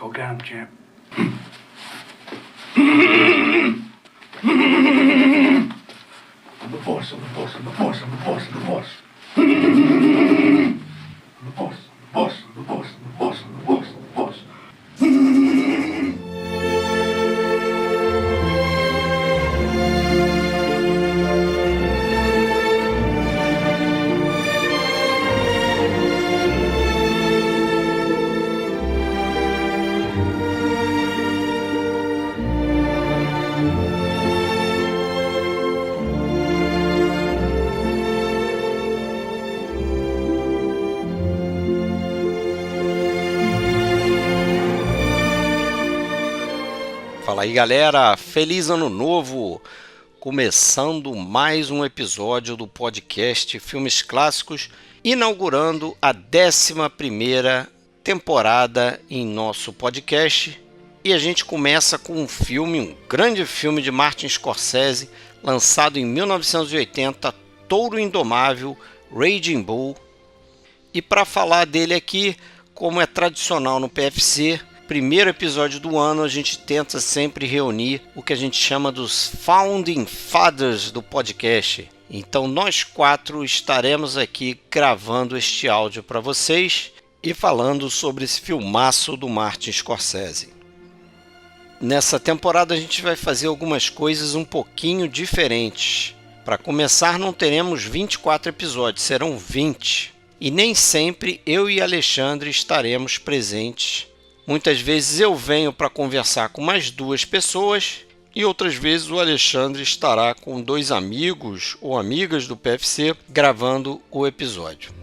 Go get him, champ. I'm the boss, I'm the boss, I'm the boss, I'm the boss, I'm the boss. I'm the boss, I'm the boss, I'm the boss, I'm the boss, I'm the boss, I'm the boss. Fala aí galera, feliz ano novo! Começando mais um episódio do podcast Filmes Clássicos, inaugurando a 11ª temporada em nosso podcast. E a gente começa com um grande filme de Martin Scorsese, lançado em 1980, Touro Indomável, Raging Bull. E para falar dele aqui, como é tradicional no PFC, primeiro episódio do ano, a gente tenta sempre reunir o que a gente chama dos Founding Fathers do podcast. Então nós 4 estaremos aqui gravando este áudio para vocês e falando sobre esse filmaço do Martin Scorsese. Nessa temporada a gente vai fazer algumas coisas um pouquinho diferentes. Para começar, não teremos 24 episódios, serão 20. E nem sempre eu e Alexandre estaremos presentes. Muitas vezes eu venho para conversar com mais 2 pessoas e outras vezes o Alexandre estará com 2 amigos ou amigas do PFC gravando o episódio.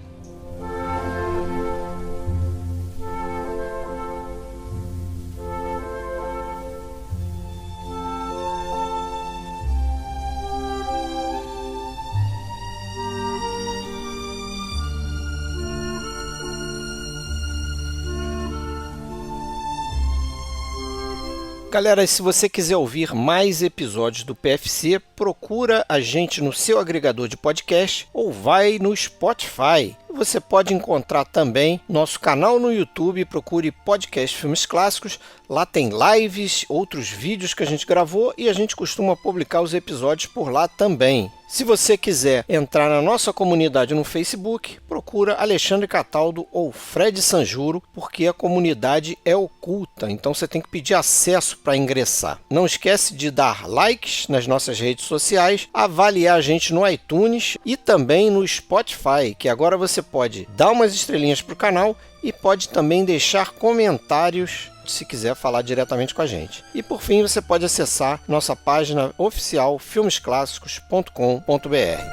Galera, se você quiser ouvir mais episódios do PFC, procura a gente no seu agregador de podcast ou vai no Spotify. Você pode encontrar também nosso canal no YouTube, procure Podcast Filmes Clássicos. Lá tem lives, outros vídeos que a gente gravou e a gente costuma publicar os episódios por lá também. Se você quiser entrar na nossa comunidade no Facebook, procura Alexandre Cataldo ou Fred Sanjuro, porque a comunidade é oculta, então você tem que pedir acesso para ingressar. Não esquece de dar likes nas nossas redes sociais, avaliar a gente no iTunes e também no Spotify, que agora você pode dar umas estrelinhas para o canal e pode também deixar comentários se quiser falar diretamente com a gente. E por fim, você pode acessar nossa página oficial filmesclassicos.com.br.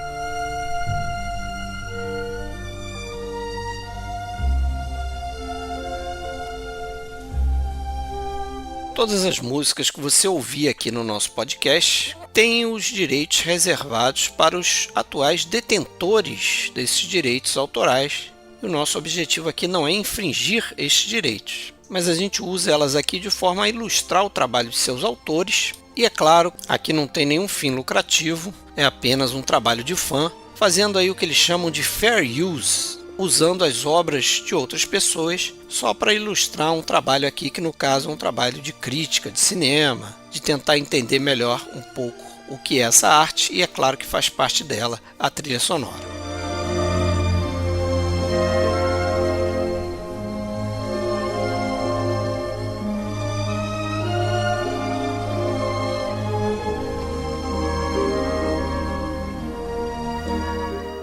Todas as músicas que você ouvir aqui no nosso podcast têm os direitos reservados para os atuais detentores desses direitos autorais. E o nosso objetivo aqui não é infringir estes direitos, mas a gente usa elas aqui de forma a ilustrar o trabalho de seus autores. E é claro, aqui não tem nenhum fim lucrativo, é apenas um trabalho de fã, fazendo aí o que eles chamam de fair use, usando as obras de outras pessoas só para ilustrar um trabalho aqui que no caso é um trabalho de crítica de cinema, de tentar entender melhor um pouco o que é essa arte e é claro que faz parte dela a trilha sonora.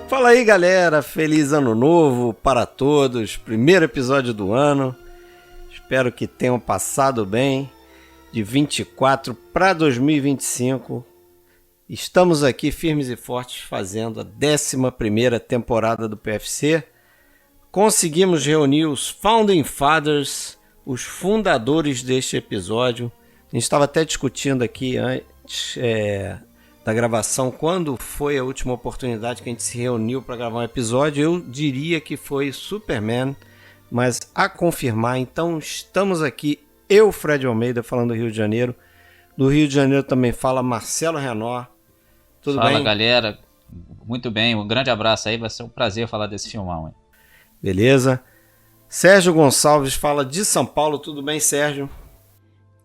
Fala aí galera, feliz ano novo para todos, primeiro episódio do ano, espero que tenham passado bem, de 24 para 2025, estamos aqui firmes e fortes fazendo a 11ª temporada do PFC, conseguimos reunir os Founding Fathers, os fundadores deste episódio, a gente estava até discutindo aqui antes da gravação, quando foi a última oportunidade que a gente se reuniu para gravar um episódio, eu diria que foi Superman, mas a confirmar, então estamos aqui, eu, Fred Almeida, falando do Rio de Janeiro, do Rio de Janeiro também fala Marcelo Renor, tudo bem? Fala galera, muito bem, um grande abraço aí, vai ser um prazer falar desse filmão. Hein? Beleza, Sérgio Gonçalves fala de São Paulo. Tudo bem, Sérgio?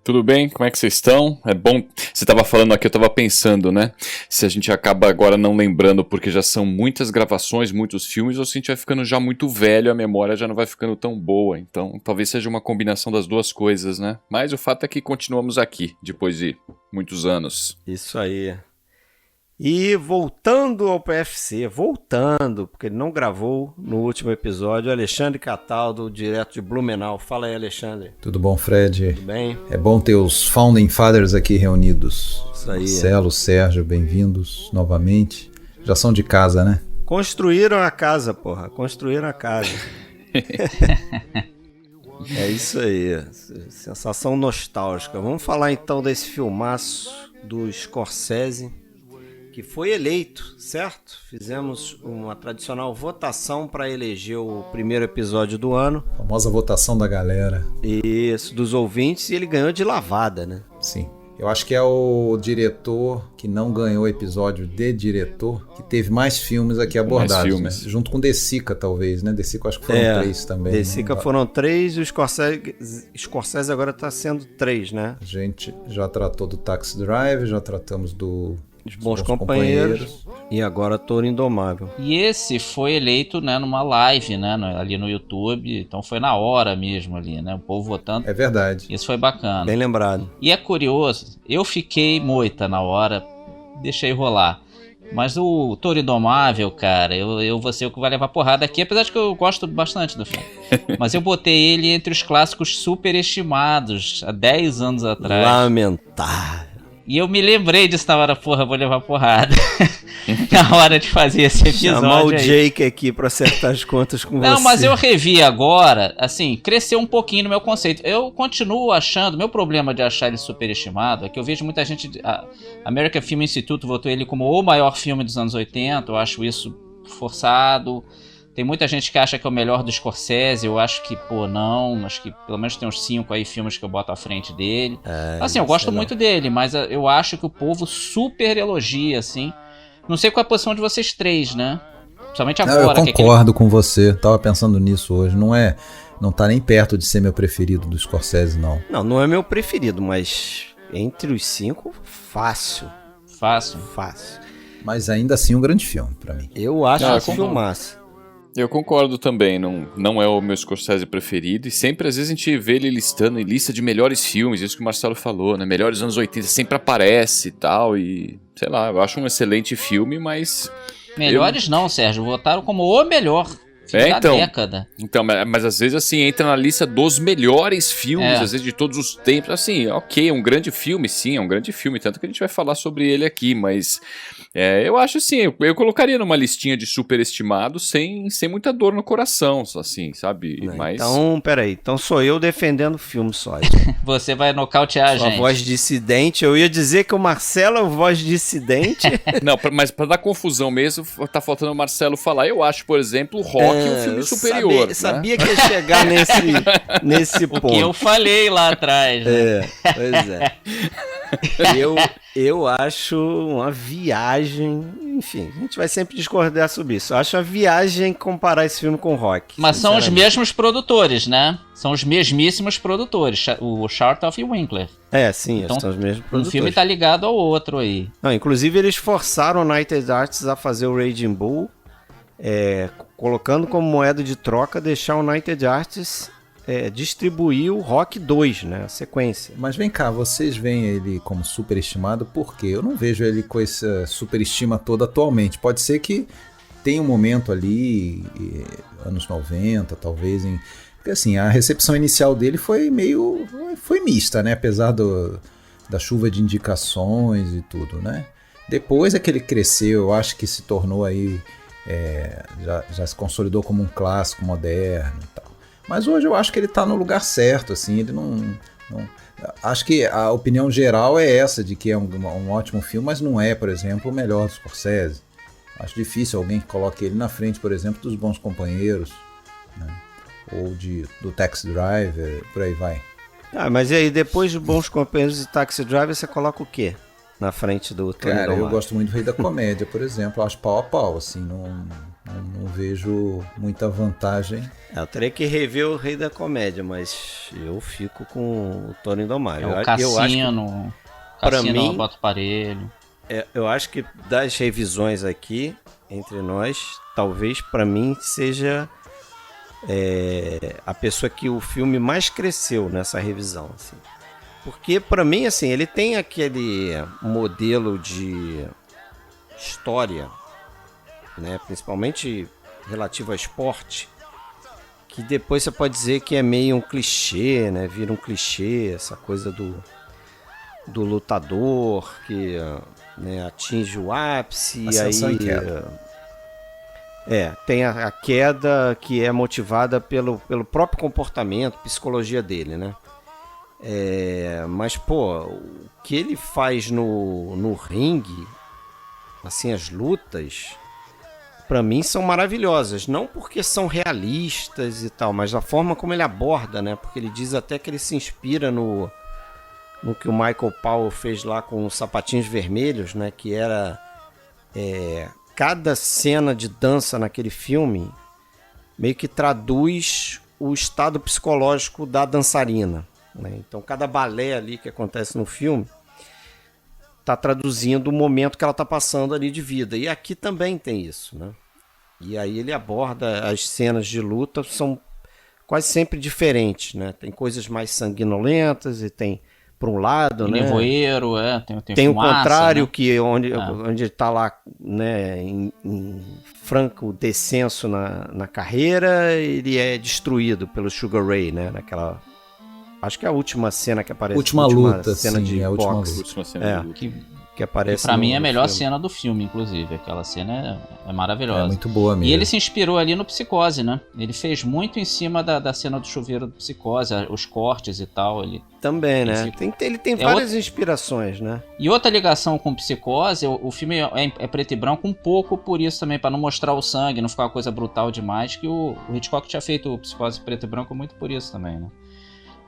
Tudo bem? Como é que vocês estão? É bom, você estava falando aqui, eu estava pensando, né? Se a gente acaba agora não lembrando porque já são muitas gravações, muitos filmes, ou se a gente vai ficando já muito velho, a memória já não vai ficando tão boa. Então, talvez seja uma combinação das duas coisas, né? Mas o fato é que continuamos aqui, depois de muitos anos. Isso aí. E voltando ao PFC, porque ele não gravou no último episódio, Alexandre Cataldo, direto de Blumenau. Fala aí, Alexandre. Tudo bom, Fred? Tudo bem? É bom ter os Founding Fathers aqui reunidos. Isso aí. Marcelo, Sérgio, bem-vindos novamente. Já são de casa, né? Construíram a casa, porra. Construíram a casa. É isso aí. Sensação nostálgica. Vamos falar então desse filmaço do Scorsese, que foi eleito, certo? Fizemos uma tradicional votação para eleger o primeiro episódio do ano. A famosa votação da galera. Isso, dos ouvintes, e ele ganhou de lavada, né? Sim. Eu acho que é o diretor que não ganhou episódio de diretor, que teve mais filmes aqui abordados. Né? Junto com De Sica, talvez, né? De Sica acho que foram 3 também. De Sica foram 3 e o Scorsese agora está sendo 3, né? A gente já tratou do Taxi Driver, já tratamos do... Os Bons Companheiros. E agora Touro Indomável. E esse foi eleito, né, numa live, né, ali no YouTube. Então foi na hora mesmo ali, né? O povo votando. É verdade. Isso foi bacana. Bem lembrado. E é curioso, eu fiquei moita na hora, deixei rolar. Mas o Touro Indomável, cara, eu vou ser o que vai levar porrada aqui, apesar de que eu gosto bastante do filme. Mas eu botei ele entre os clássicos superestimados, há 10 anos atrás. Lamentável. E eu me lembrei disso na hora, porra, vou levar porrada. Na hora de fazer esse episódio. Chamar o aí. Jake aqui pra acertar as contas com você. Não, mas eu revi agora, assim, cresceu um pouquinho no meu conceito. Eu continuo achando, meu problema de achar ele superestimado é que eu vejo muita gente. A American Film Institute votou ele como o maior filme dos anos 80, eu acho isso forçado. Tem muita gente que acha que é o melhor do Scorsese, eu acho que, pô, não. Acho que pelo menos tem uns 5 aí filmes que eu boto à frente dele. Assim, eu gosto muito dele, mas eu acho que o povo super elogia, assim. Não sei qual é a posição de vocês três, né? Principalmente agora. Eu concordo com você, tava pensando nisso hoje. Não tá nem perto de ser meu preferido do Scorsese, não. Não é meu preferido, mas entre os 5, fácil. Fácil. Mas ainda assim um grande filme pra mim. Eu acho um filmaço. Eu concordo também, não é o meu Scorsese preferido, e sempre às vezes a gente vê ele listando em lista de melhores filmes, isso que o Marcelo falou, né, melhores anos 80, sempre aparece e tal, e sei lá, eu acho um excelente filme, mas... Melhores não, Sérgio, votaram como o melhor filme da década. Então, mas às vezes assim, entra na lista dos melhores filmes, às vezes de todos os tempos, assim, ok, é um grande filme, sim, é um grande filme, tanto que a gente vai falar sobre ele aqui, mas... eu acho assim, eu colocaria numa listinha de superestimados sem muita dor no coração, assim, sabe? Mas... Então, peraí, então sou eu defendendo o filme só. Você vai nocautear a gente. A voz dissidente, eu ia dizer que o Marcelo é o voz dissidente. Não, mas pra dar confusão mesmo, tá faltando o Marcelo falar. Eu acho, por exemplo, o Rock um filme superior. Sabia que ia chegar nesse ponto. O que eu falei lá atrás. Né? Pois é. Eu acho uma viagem, enfim, a gente vai sempre discordar sobre isso. Eu acho uma viagem comparar esse filme com o Rock. Mas são os mesmos produtores, né? São os mesmíssimos produtores, o Chartoff e o Winkler. Sim, então, são os mesmos produtores. Um filme tá ligado ao outro aí. Não, inclusive eles forçaram o United Arts a fazer o Raging Bull, colocando como moeda de troca deixar o United Arts distribuir o Rock 2, né? A sequência. Mas vem cá, vocês veem ele como superestimado por quê? Eu não vejo ele com essa superestima toda atualmente. Pode ser que tenha um momento ali, anos 90, talvez, porque assim, a recepção inicial dele foi mista, né? Apesar da chuva de indicações e tudo, né? Depois é que ele cresceu, eu acho que se tornou aí, já se consolidou como um clássico moderno e tal. Mas hoje eu acho que ele tá no lugar certo, assim, ele não... Acho que a opinião geral é essa, de que é um ótimo filme, mas não é, por exemplo, o melhor do Scorsese. Acho difícil alguém que coloque ele na frente, por exemplo, dos Bons Companheiros, né? Ou do Taxi Driver, por aí vai. Mas e aí, depois de Bons Companheiros e Taxi Driver, você coloca o quê na frente do Tony Cara, Domável? eu gosto muito do Rei da Comédia, por exemplo. Eu acho pau a pau, assim, não Não vejo muita vantagem. Eu teria que rever o Rei da Comédia, mas eu fico com o Toro Indomável. É o Eu acho que, Cassino pra mim, eu boto parelho. eu acho que das revisões aqui, entre nós, talvez pra mim seja a pessoa que o filme mais cresceu nessa revisão, assim. Porque pra mim, assim, ele tem aquele modelo de história, né, principalmente relativo a esporte, que depois você pode dizer que é meio um clichê, né, vira um clichê, essa coisa do lutador que, né, atinge o ápice e Ascensão aí e queda. tem a queda que é motivada pelo próprio comportamento, psicologia dele, né? Mas, pô, o que ele faz no ringue, assim, as lutas, pra mim são maravilhosas. Não porque são realistas e tal, mas a forma como ele aborda, né? Porque ele diz até que ele se inspira no que o Michael Powell fez lá com os Sapatinhos Vermelhos, né? Que era cada cena de dança naquele filme meio que traduz o estado psicológico da dançarina, né? Então cada balé ali que acontece no filme tá traduzindo o momento que ela tá passando ali de vida. E aqui também tem isso, né? E aí ele aborda as cenas de luta, são quase sempre diferentes, né? Tem coisas mais sanguinolentas e tem, por um lado, Tem né? nevoeiro, Tem o fumaça, contrário, né? que onde ele tá lá, né, em franco descenso na carreira, ele é destruído pelo Sugar Ray, né? Naquela... Acho que é a última cena que aparece. Última luta, cena sim, de é a última boxe. luta. Última cena de luta. Que aparece Pra mim é a no melhor filme. cena do filme, inclusive. Aquela cena é maravilhosa. É muito boa mesmo. E ele se inspirou ali no Psicose, né? Ele fez muito em cima da cena do chuveiro do Psicose, os cortes e tal. Também, né? Ele tem várias inspirações, né? E outra ligação com Psicose, o filme é preto e branco um pouco por isso também, pra não mostrar o sangue, não ficar uma coisa brutal demais, que o Hitchcock tinha feito o Psicose preto e branco muito por isso também, né?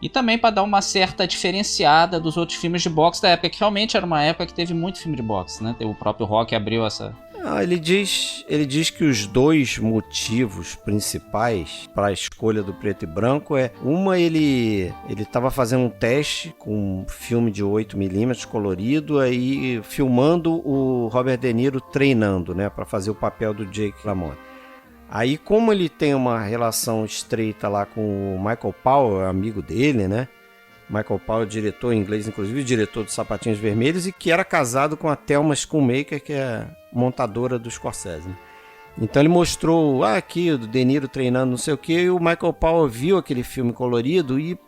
E também para dar uma certa diferenciada dos outros filmes de boxe da época, que realmente era uma época que teve muito filme de boxe, né? O próprio Rock abriu essa... Ele diz que os dois motivos principais para a escolha do preto e branco ele estava fazendo um teste com um filme de 8mm colorido, aí filmando o Robert De Niro treinando, né, para fazer o papel do Jake LaMotta. Aí, como ele tem uma relação estreita lá com o Michael Powell, amigo dele, né? Michael Powell, diretor em inglês, inclusive, diretor dos Sapatinhos Vermelhos, e que era casado com a Thelma Schoonmaker, que é montadora do Scorsese, né? Então ele mostrou, aqui o De Niro treinando, não sei o que, e o Michael Powell viu aquele filme colorido e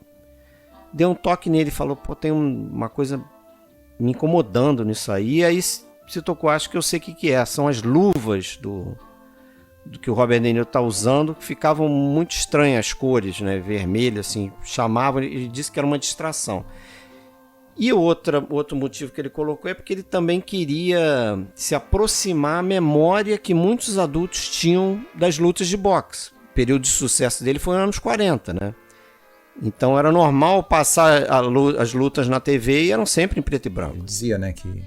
deu um toque nele, falou, pô, tem uma coisa me incomodando nisso aí, e aí se tocou, acho que eu sei o que é, são as luvas do que o Robert De Niro tá usando, que ficavam muito estranhas as cores, né, vermelho, assim, chamavam, ele disse que era uma distração. E outro motivo que ele colocou é porque ele também queria se aproximar à memória que muitos adultos tinham das lutas de boxe. O período de sucesso dele foi nos anos 40, né? Então era normal passar as lutas na TV e eram sempre em preto e branco. Ele dizia, né, que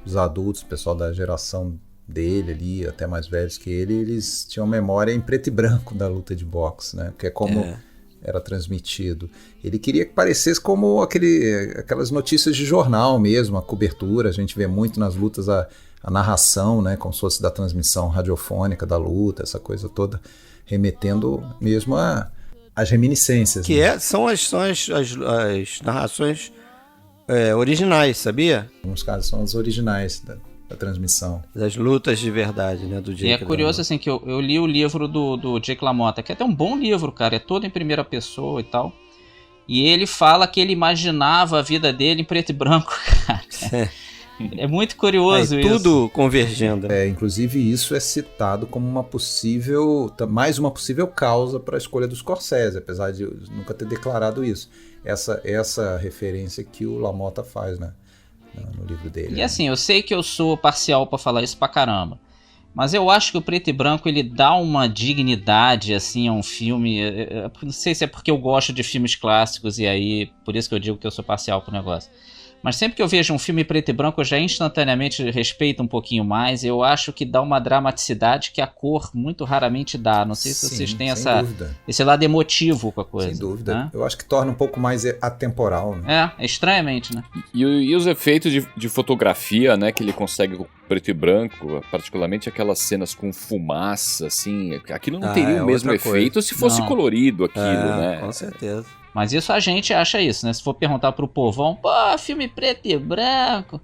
os adultos, o pessoal da geração dele ali, até mais velhos que ele, eles tinham memória em preto e branco da luta de boxe, né? Porque é como era transmitido. Ele queria que parecesse como aquelas notícias de jornal mesmo, a cobertura, a gente vê muito nas lutas a narração, né? Como se fosse da transmissão radiofônica da luta, essa coisa toda, remetendo mesmo às reminiscências. Que né? são as narrações originais, sabia? Em alguns casos são as originais da transmissão. Das lutas de verdade, né, do Jake. E é curioso, assim, que eu li o livro do Jake LaMotta, que é até um bom livro, cara, é todo em primeira pessoa e tal. E ele fala que ele imaginava a vida dele em preto e branco, cara. É muito curioso isso. Tudo convergendo. Inclusive isso é citado como mais uma possível causa para a escolha dos Scorsese, apesar de eu nunca ter declarado isso. Essa referência que o LaMotta faz, né? No livro dele. E assim, eu sei que eu sou parcial pra falar isso pra caramba, mas eu acho que o preto e branco ele dá uma dignidade assim a um filme. Não sei se é porque eu gosto de filmes clássicos e aí por isso que eu digo que eu sou parcial pro negócio. Mas sempre que eu vejo um filme preto e branco, eu já instantaneamente respeito um pouquinho mais. Eu acho que dá uma dramaticidade que a cor muito raramente dá. Não sei se vocês têm esse lado emotivo com a coisa. Sem dúvida. Né? Eu acho que torna um pouco mais atemporal. Né? Estranhamente, né? E os efeitos de fotografia, né, que ele consegue com preto e branco, particularmente aquelas cenas com fumaça, assim, aquilo não teria o mesmo efeito se fosse colorido aquilo, né? Com certeza. Mas isso a gente acha isso, né? Se for perguntar pro povão, pô, filme preto e branco.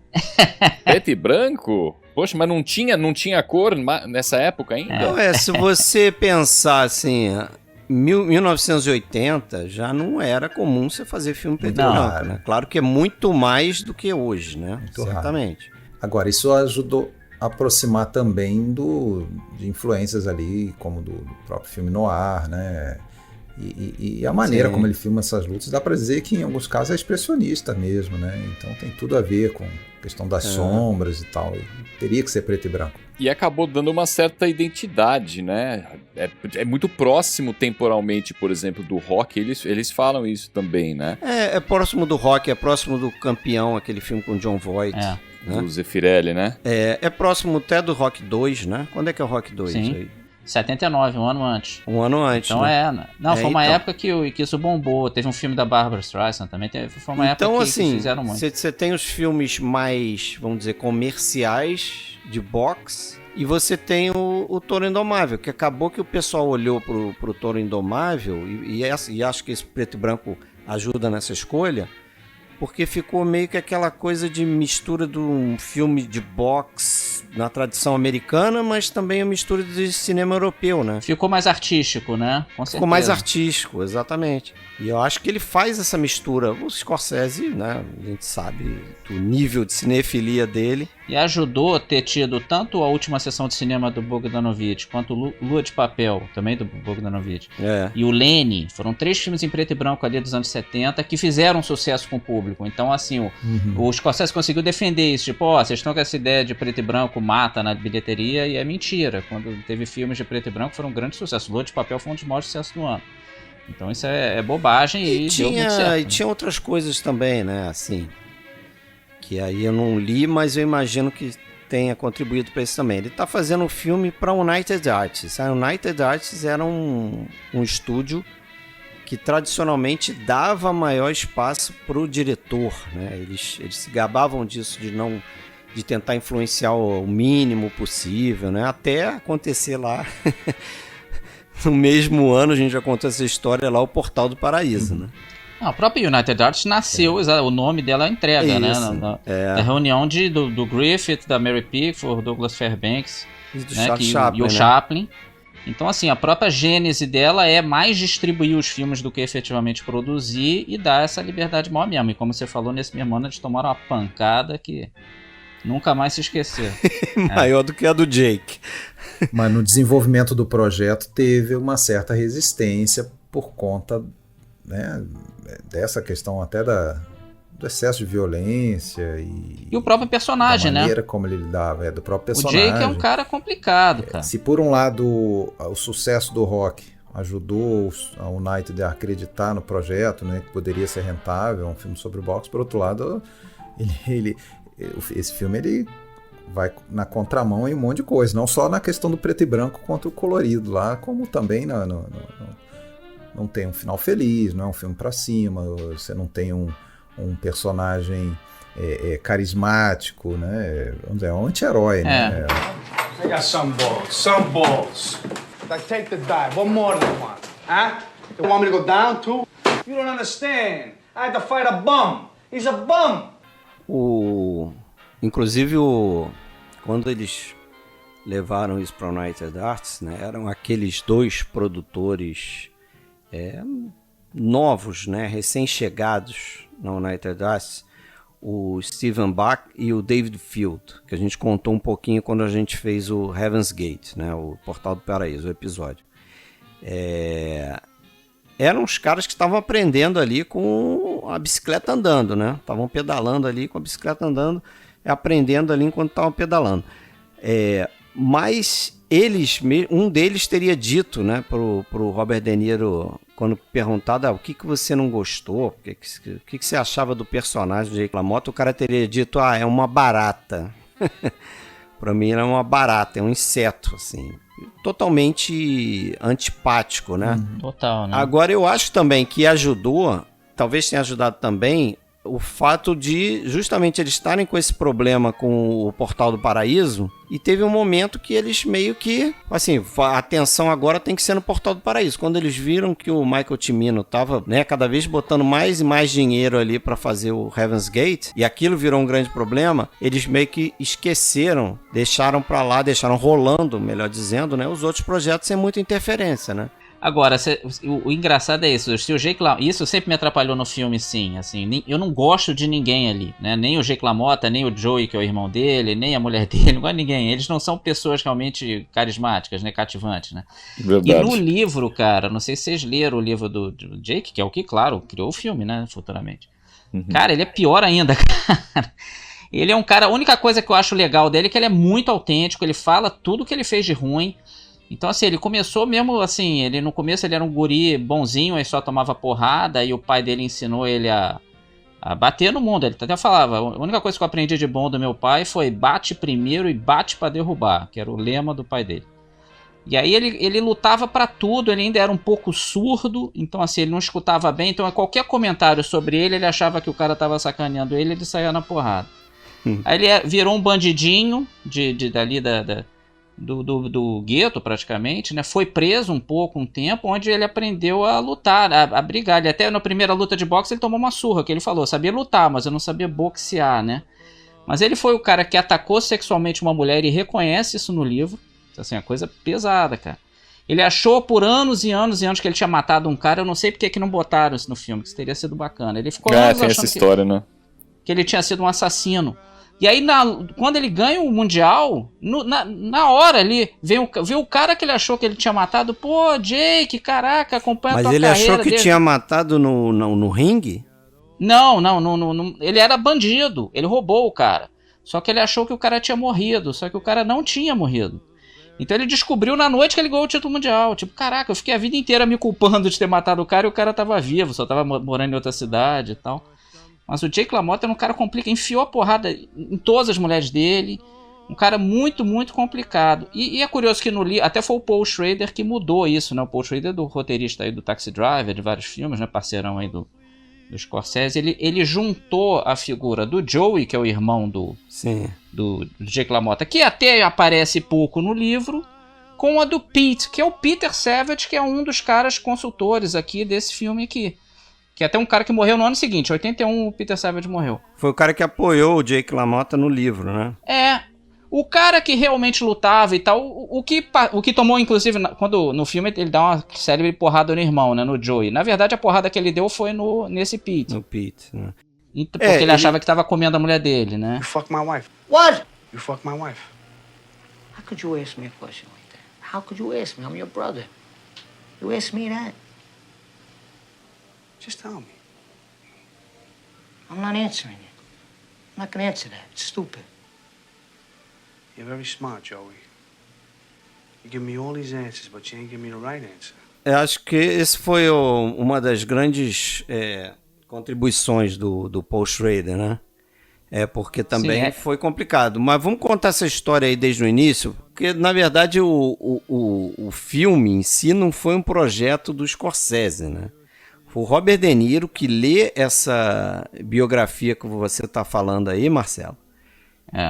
Preto e branco? Poxa, mas não tinha cor nessa época ainda? Se você pensar assim, 1980 já não era comum você fazer filme preto e branco, né? Claro que é muito mais do que hoje, né? Muito certamente. Raro. Agora, isso ajudou a aproximar também de influências ali, como do próprio filme noir, né? E a maneira como ele filma essas lutas, dá pra dizer que em alguns casos é expressionista mesmo, né? Então tem tudo a ver com a questão das sombras e tal. E teria que ser preto e branco. E acabou dando uma certa identidade, né? É muito próximo temporalmente, por exemplo, do Rock. Eles falam isso também, né? É próximo do Rock, é próximo do Campeão, aquele filme com John Voight. Né? Do Zeffirelli, né? É próximo até do Rock 2, né? Quando é que é o Rock 2? Sim. Aí? 79, um ano antes. Um ano antes, então né? Foi uma época que isso bombou. Teve um filme da Barbra Streisand também. Foi uma época que fizeram muito. Você tem os filmes mais, vamos dizer, comerciais, de boxe, e você tem o Touro Indomável, que acabou que o pessoal olhou pro Touro Indomável, e acho que esse preto e branco ajuda nessa escolha, porque ficou meio que aquela coisa de mistura de um filme de boxe na tradição americana, mas também a mistura de cinema europeu, né? Ficou mais artístico, né? Com certeza. Ficou mais artístico, exatamente. E eu acho que ele faz essa mistura. O Scorsese, né? A gente sabe do nível de cinefilia dele. E ajudou a ter tido tanto a última sessão de cinema do Bogdanovich, quanto Lua de Papel, também do Bogdanovich, e o Lenny. Foram 3 filmes em preto e branco ali dos anos 70 que fizeram sucesso com o público. Então, assim, o Scorsese conseguiu defender isso. Tipo, vocês estão com essa ideia de preto e branco mata na bilheteria, e é mentira. Quando teve filmes de preto e branco, foram um grande sucesso. Lua de Papel foi um dos maiores sucessos do ano. Então isso é bobagem e deu muito certo. E tinha outras coisas também, né, assim, que aí eu não li, mas eu imagino que tenha contribuído para isso também. Ele está fazendo um filme para United Artists. A United Artists era um estúdio que tradicionalmente dava maior espaço para o diretor, né? Eles se gabavam disso, de tentar influenciar o mínimo possível, né? Até acontecer lá... No mesmo ano, a gente já contou essa história lá, o Portal do Paraíso, né? A própria United Artists nasceu, o nome dela entrega, né? Na reunião do Griffith, da Mary Pickford, Douglas Fairbanks, e do né? Chaplin, e o Chaplin. Então, assim, a própria gênese dela é mais distribuir os filmes do que efetivamente produzir e dar essa liberdade maior mesmo. E como você falou, nesse mesmo ano eles tomaram uma pancada que nunca mais se esqueceu. Maior do que a do Jake. Mas no desenvolvimento do projeto teve uma certa resistência por conta, né, dessa questão até do excesso de violência e o próprio personagem, da maneira né? como ele lidava, do próprio personagem. O Jake é um cara complicado, cara. Se por um lado o sucesso do Rock ajudou a United a acreditar no projeto, né, que poderia ser rentável, um filme sobre boxe, por outro lado, esse filme ele vai na contramão em um monte de coisa, não só na questão do preto e branco quanto o colorido lá, como também não tem um final feliz, não é um filme pra cima, você não tem um personagem carismático, né? Vamos dizer, é um anti-herói, né? I got some balls. Like, take the dive. What more do you want? Huh? You want me to go down too? You don't understand. I had to fight a bum. He's a bum. Inclusive, quando eles levaram isso para United Arts, né, eram aqueles 2 produtores novos, né, recém-chegados na United Arts, o Steven Bach e o David Field, que a gente contou um pouquinho quando a gente fez o Heaven's Gate, né, o Portal do Paraíso, o episódio. Eram os caras que estavam aprendendo ali com a bicicleta andando, né? Estavam pedalando ali com a bicicleta andando, aprendendo ali enquanto estavam pedalando. Mas um deles teria dito, né, pro Robert De Niro quando perguntado o que você não gostou, o que você achava do personagem do Jake LaMotta, o cara teria dito, é uma barata. Pra mim era uma barata, é um inseto, assim, totalmente antipático, né? Total, né? Agora eu acho também que ajudou, talvez tenha ajudado também, o fato de justamente eles estarem com esse problema com o Portal do Paraíso, e teve um momento que eles meio que, assim, a atenção agora tem que ser no Portal do Paraíso. Quando eles viram que o Michael Cimino tava, né, cada vez botando mais e mais dinheiro ali para fazer o Heaven's Gate, e aquilo virou um grande problema, eles meio que esqueceram, deixaram para lá, deixaram rolando, melhor dizendo, né, os outros projetos sem muita interferência, né? Agora, o engraçado é isso. Se o Jake LaMotta, isso sempre me atrapalhou no filme, sim. Assim, eu não gosto de ninguém ali, né? Nem o Jake LaMotta, nem o Joey, que é o irmão dele, nem a mulher dele, não gosto de ninguém. Eles não são pessoas realmente carismáticas, né? Cativantes, né? Verdade. E no livro, cara, não sei se vocês leram o livro do Jake, que é o que, claro, criou o filme, né? Futuramente. Cara, ele é pior ainda, cara. Ele é um cara... A única coisa que eu acho legal dele é que ele é muito autêntico, ele fala tudo que ele fez de ruim. Então, assim, ele começou mesmo, assim, no começo ele era um guri bonzinho, aí só tomava porrada, e o pai dele ensinou ele a bater no mundo. Ele até falava, a única coisa que eu aprendi de bom do meu pai foi bate primeiro e bate pra derrubar, que era o lema do pai dele. E aí ele lutava pra tudo, ele ainda era um pouco surdo, então assim, ele não escutava bem, então qualquer comentário sobre ele achava que o cara tava sacaneando ele saía na porrada. Aí ele virou um bandidinho dali do gueto praticamente, né? Foi preso um tempo, onde ele aprendeu a lutar, a brigar. Ele até na primeira luta de boxe ele tomou uma surra, que ele falou, sabia lutar, mas eu não sabia boxear, né? Mas ele foi o cara que atacou sexualmente uma mulher e reconhece isso no livro. Assim, é uma coisa pesada, cara. Ele achou por anos e anos e anos que ele tinha matado um cara, eu não sei porque que não botaram isso no filme, que isso teria sido bacana. Ele ficou anos tem essa história, né? Que ele tinha sido um assassino. E aí, quando ele ganha o Mundial, na hora ali, veio o cara que ele achou que ele tinha matado. Pô, Jake, caraca, acompanha a tua carreira. Mas ele achou que tinha matado no ringue? Não, ele era bandido, ele roubou o cara. Só que ele achou que o cara tinha morrido, só que o cara não tinha morrido. Então ele descobriu na noite que ele ganhou o título mundial. Tipo, caraca, eu fiquei a vida inteira me culpando de ter matado o cara e o cara tava vivo, só tava morando em outra cidade e tal. Mas o Jake LaMotta era um cara complicado, enfiou a porrada em todas as mulheres dele, um cara muito, muito complicado. E é curioso que no livro, até foi o Paul Schrader que mudou isso, né? O Paul Schrader, do roteirista aí do Taxi Driver, de vários filmes, né? Parceirão aí do Scorsese, ele juntou a figura do Joey, que é o irmão do Jake LaMotta, que até aparece pouco no livro, com a do Pete, que é o Peter Savage, que é um dos caras consultores aqui desse filme aqui. Que até um cara que morreu no ano seguinte, em 81 o Peter Savage morreu. Foi o cara que apoiou o Jake LaMotta no livro, né? O cara que realmente lutava e tal, o que tomou, inclusive, quando no filme ele dá uma célebre porrada no irmão, né, no Joey. Na verdade, a porrada que ele deu foi nesse Pete. No Pete, né? Porque ele achava que tava comendo a mulher dele, né? You fuck my wife. What? You fuck my wife. How could you ask me a question like that? How could you ask me? I'm your brother. You ask me that? Just tell me. I'm not answering it. I'm not gonna answer that. It's stupid. You're very smart, Joey. You give me all these answers, but you ain't give me the right answer. Eu acho que esse foi uma das grandes contribuições do Paul Schrader, né? Porque também foi complicado. Mas vamos contar essa história aí desde o início, porque na verdade o filme em si não foi um projeto do Scorsese, né? Foi o Robert De Niro que lê essa biografia que você está falando aí, Marcelo.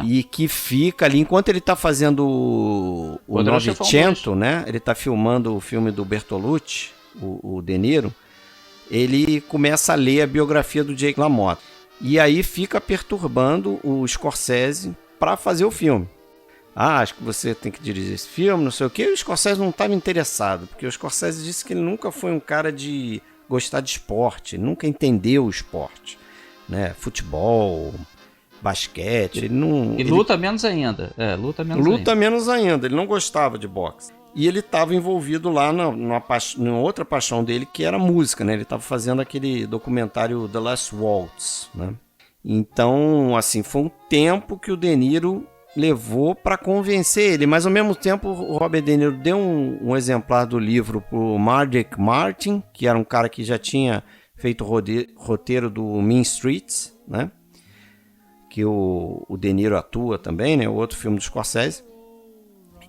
E que fica ali, enquanto ele está fazendo o Novecento, né? Ele está filmando o filme do Bertolucci, o De Niro. Ele começa a ler a biografia do Jake LaMotta. E aí fica perturbando o Scorsese para fazer o filme. Acho que você tem que dirigir esse filme, não sei o quê. E o Scorsese não estava interessado, porque o Scorsese disse que ele nunca foi um cara de gostar de esporte, nunca entendeu o esporte, né? Futebol, basquete, ele não... E luta menos ainda. Luta menos ainda, ele não gostava de boxe. E ele estava envolvido lá numa outra paixão dele, que era a música, né? Ele estava fazendo aquele documentário The Last Waltz, né? Então, assim, foi um tempo que o De Niro levou para convencer ele, mas ao mesmo tempo o Robert De Niro deu um exemplar do livro pro Mardik Martin, que era um cara que já tinha feito o roteiro do Mean Streets, né? Que o De Niro atua também, né? O outro filme do Scorsese.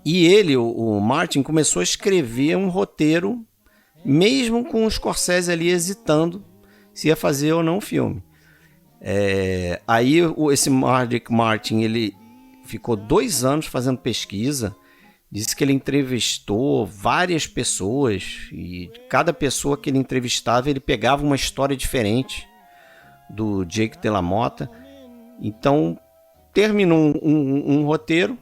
E ele, o Martin, começou a escrever um roteiro, mesmo com o Scorsese ali hesitando se ia fazer ou não o filme. Aí esse Mardik Martin, ele ficou 2 anos fazendo pesquisa, disse que ele entrevistou várias pessoas, e cada pessoa que ele entrevistava, ele pegava uma história diferente do Jake LaMotta. Então, terminou um roteiro.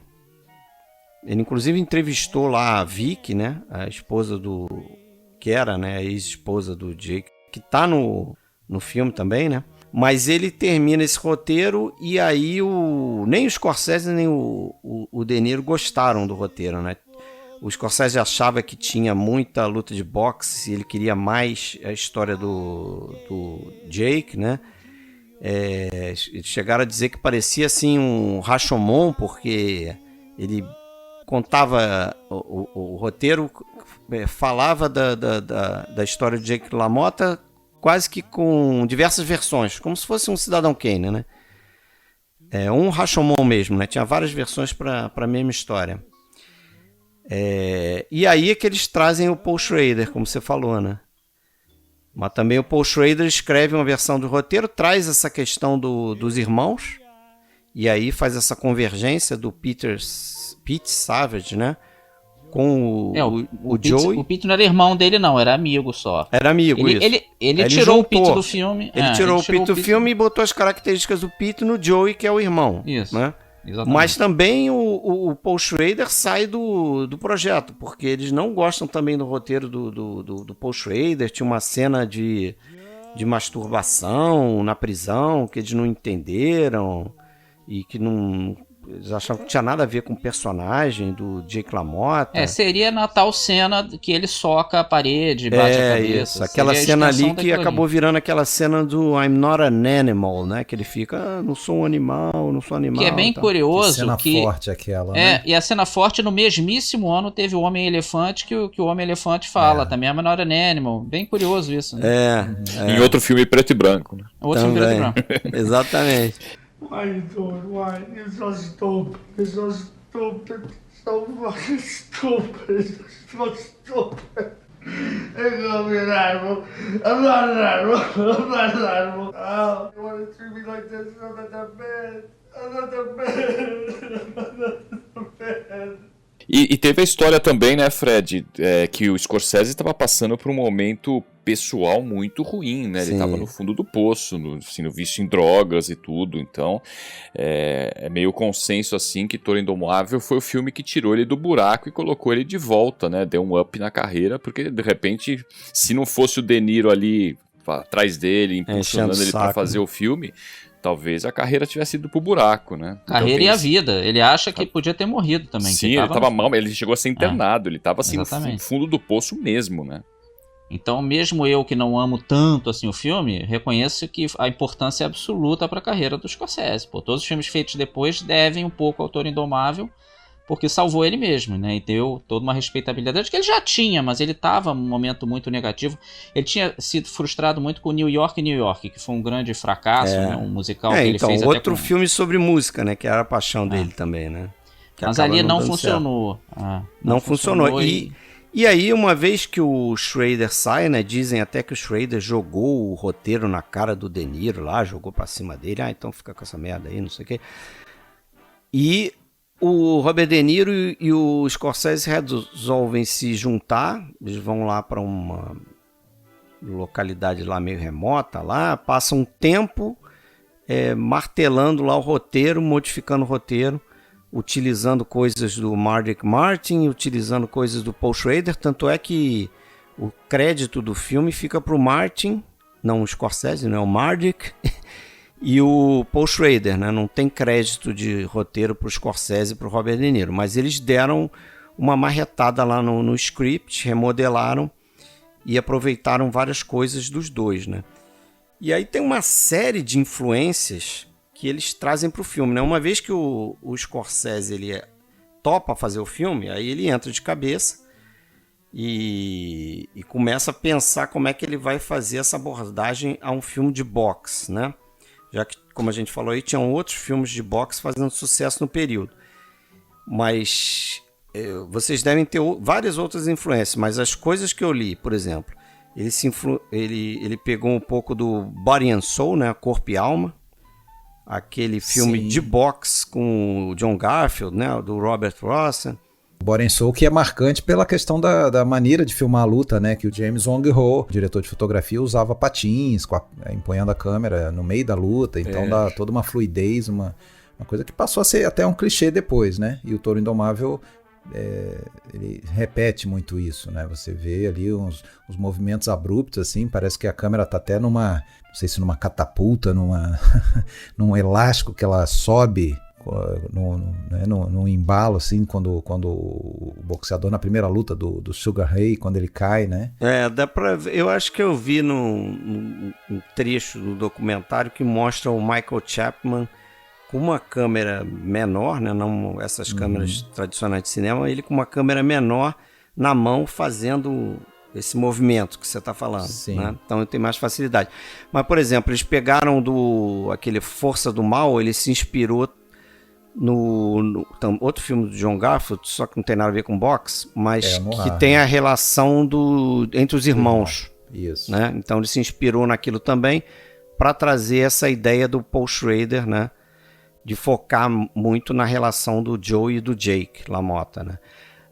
Ele inclusive entrevistou lá a Vicky, né, a esposa do... que era, né, a ex-esposa do Jake, que tá no filme também, né? Mas ele termina esse roteiro e aí nem o Scorsese nem o De Niro gostaram do roteiro, né? O Scorsese achava que tinha muita luta de boxe e ele queria mais a história do Jake, né? Eles chegaram a dizer que parecia assim um Rashomon, porque ele contava o roteiro, falava da história de Jake LaMotta quase que com diversas versões, como se fosse um Cidadão Kane, né? Um Rashomon mesmo, né? Tinha várias versões para a mesma história. E aí é que eles trazem o Paul Schrader, como você falou, né? Mas também o Paul Schrader escreve uma versão do roteiro, traz essa questão dos irmãos, e aí faz essa convergência do Pete Savage, né? Com o Joey. O Pete não era irmão dele, não, era amigo só. Era amigo, isso. Ele tirou o Pete do filme. Ele tirou o Pete do filme e botou as características do Pete no Joey, que é o irmão. Isso. Né? Exatamente. Mas também o Paul Schrader sai do projeto, porque eles não gostam também do roteiro do Paul Schrader. Tinha uma cena de masturbação na prisão que eles não entenderam e que não... Eles achavam que não tinha nada a ver com o personagem do Jake LaMotta. Seria na tal cena que ele soca a parede, bate a cabeça. Isso, aquela cena ali que acabou virando aquela cena do I'm not an animal, né? Que ele fica, não sou um animal, não sou animal. Que é bem curioso. Que cena forte aquela, né? E a cena forte, no mesmíssimo ano, teve o Homem-Elefante, que o Homem-Elefante fala também, I'm not an animal. Bem curioso isso, né? Em outro filme preto e branco, né? Outro filme preto e branco. Exatamente. Why you doing? Why? You're so stupid. You're so stupid. So fucking stupid. So stupid. It's gonna be an animal. I'm not an animal. I'm not an animal. Oh, you wanna treat me like this? I'm not that bad. I'm not that bad. I'm not that bad. E teve a história também, né, Fred, que o Scorsese estava passando por um momento pessoal muito ruim, né? Ele estava no fundo do poço, no vício em drogas e tudo. Então, é meio consenso assim que Toro Indomável foi o filme que tirou ele do buraco e colocou ele de volta, né? Deu um up na carreira, porque de repente, se não fosse o De Niro ali atrás dele, impulsionando ele para fazer o filme, talvez a carreira tivesse ido pro buraco, né? Carreira então, e a vida. Ele acha que podia ter morrido também. Sim, ele tava mal, ele chegou a ser internado, ele tava assim no fundo do poço mesmo, né? Então, mesmo eu que não amo tanto assim o filme, reconheço que a importância é absoluta para a carreira do Scorsese. Todos os filmes feitos depois devem um pouco ao Toro Indomável, porque salvou ele mesmo, né? E deu toda uma respeitabilidade que ele já tinha, mas ele estava num momento muito negativo. Ele tinha sido frustrado muito com New York, que foi um grande fracasso, né? Um musical que ele fez outro filme sobre música, né? Que era a paixão dele também, né? Que mas ali não funcionou. Não funcionou. E aí, uma vez que o Schrader sai, né? Dizem até que o Schrader jogou o roteiro na cara do De Niro lá, jogou pra cima dele. Então fica com essa merda aí, não sei o quê. E o Robert De Niro e o Scorsese resolvem se juntar. Eles vão lá para uma localidade lá meio remota, lá, passam um tempo martelando lá o roteiro, modificando o roteiro, utilizando coisas do Mardik Martin, utilizando coisas do Paul Schrader. Tanto é que o crédito do filme fica para o Martin, não o Scorsese, não é o Mardik. E o Paul Schrader, né? Não tem crédito de roteiro para o Scorsese e para o Robert De Niro, mas eles deram uma marretada lá no script, remodelaram e aproveitaram várias coisas dos dois, né? E aí tem uma série de influências que eles trazem para o filme, né? Uma vez que o Scorsese ele topa fazer o filme, aí ele entra de cabeça e começa a pensar como é que ele vai fazer essa abordagem a um filme de boxe, né? Já que, como a gente falou aí, tinham outros filmes de boxe fazendo sucesso no período. Mas vocês devem ter várias outras influências, mas as coisas que eu li, por exemplo, ele pegou um pouco do Body and Soul, né? Corpo e Alma, aquele filme Sim. de boxe com o John Garfield, né? Do Robert Rossen. Body and Soul, que é marcante pela questão da maneira de filmar a luta, né? Que o James Wong Ho, diretor de fotografia, usava patins, empunhando a câmera no meio da luta. Então dá toda uma fluidez, uma coisa que passou a ser até um clichê depois, né? E o Touro Indomável, ele repete muito isso, né? Você vê ali uns movimentos abruptos, assim, parece que a câmera tá até não sei se numa catapulta, num elástico que ela sobe num embalo, assim, quando o boxeador na primeira luta do Sugar Ray, quando ele cai, né? Dá pra ver. Eu acho que eu vi num trecho do documentário que mostra o Michael Chapman com uma câmera menor, né? Não essas câmeras tradicionais de cinema, ele com uma câmera menor na mão fazendo esse movimento que você está falando, né? Então tem mais facilidade. Mas, por exemplo, eles pegaram aquele Força do Mal, ele se inspirou no outro filme do John Garfield, só que não tem nada a ver com boxe, mas que tem a relação entre os irmãos. Isso. Né? Então ele se inspirou naquilo também para trazer essa ideia do Paul Schrader, né? De focar muito na relação do Joe e do Jake LaMotta, né?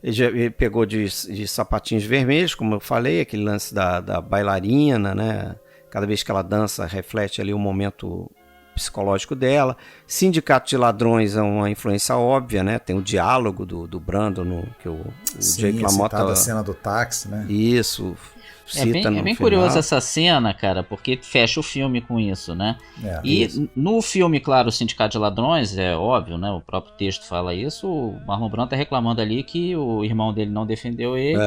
Ele pegou de sapatinhos vermelhos, como eu falei, aquele lance da bailarina, né? Cada vez que ela dança, reflete ali o momento psicológico dela. Sindicato de Ladrões é uma influência óbvia, né? Tem o diálogo do Brandon, que o Jake LaMotta... a cena do táxi, né? Isso, cita no É bem final. curiosa essa cena, cara, porque fecha o filme com isso, né? No filme, claro, o Sindicato de Ladrões, é óbvio, né? O próprio texto fala isso. O Marlon Brando tá reclamando ali que o irmão dele não defendeu ele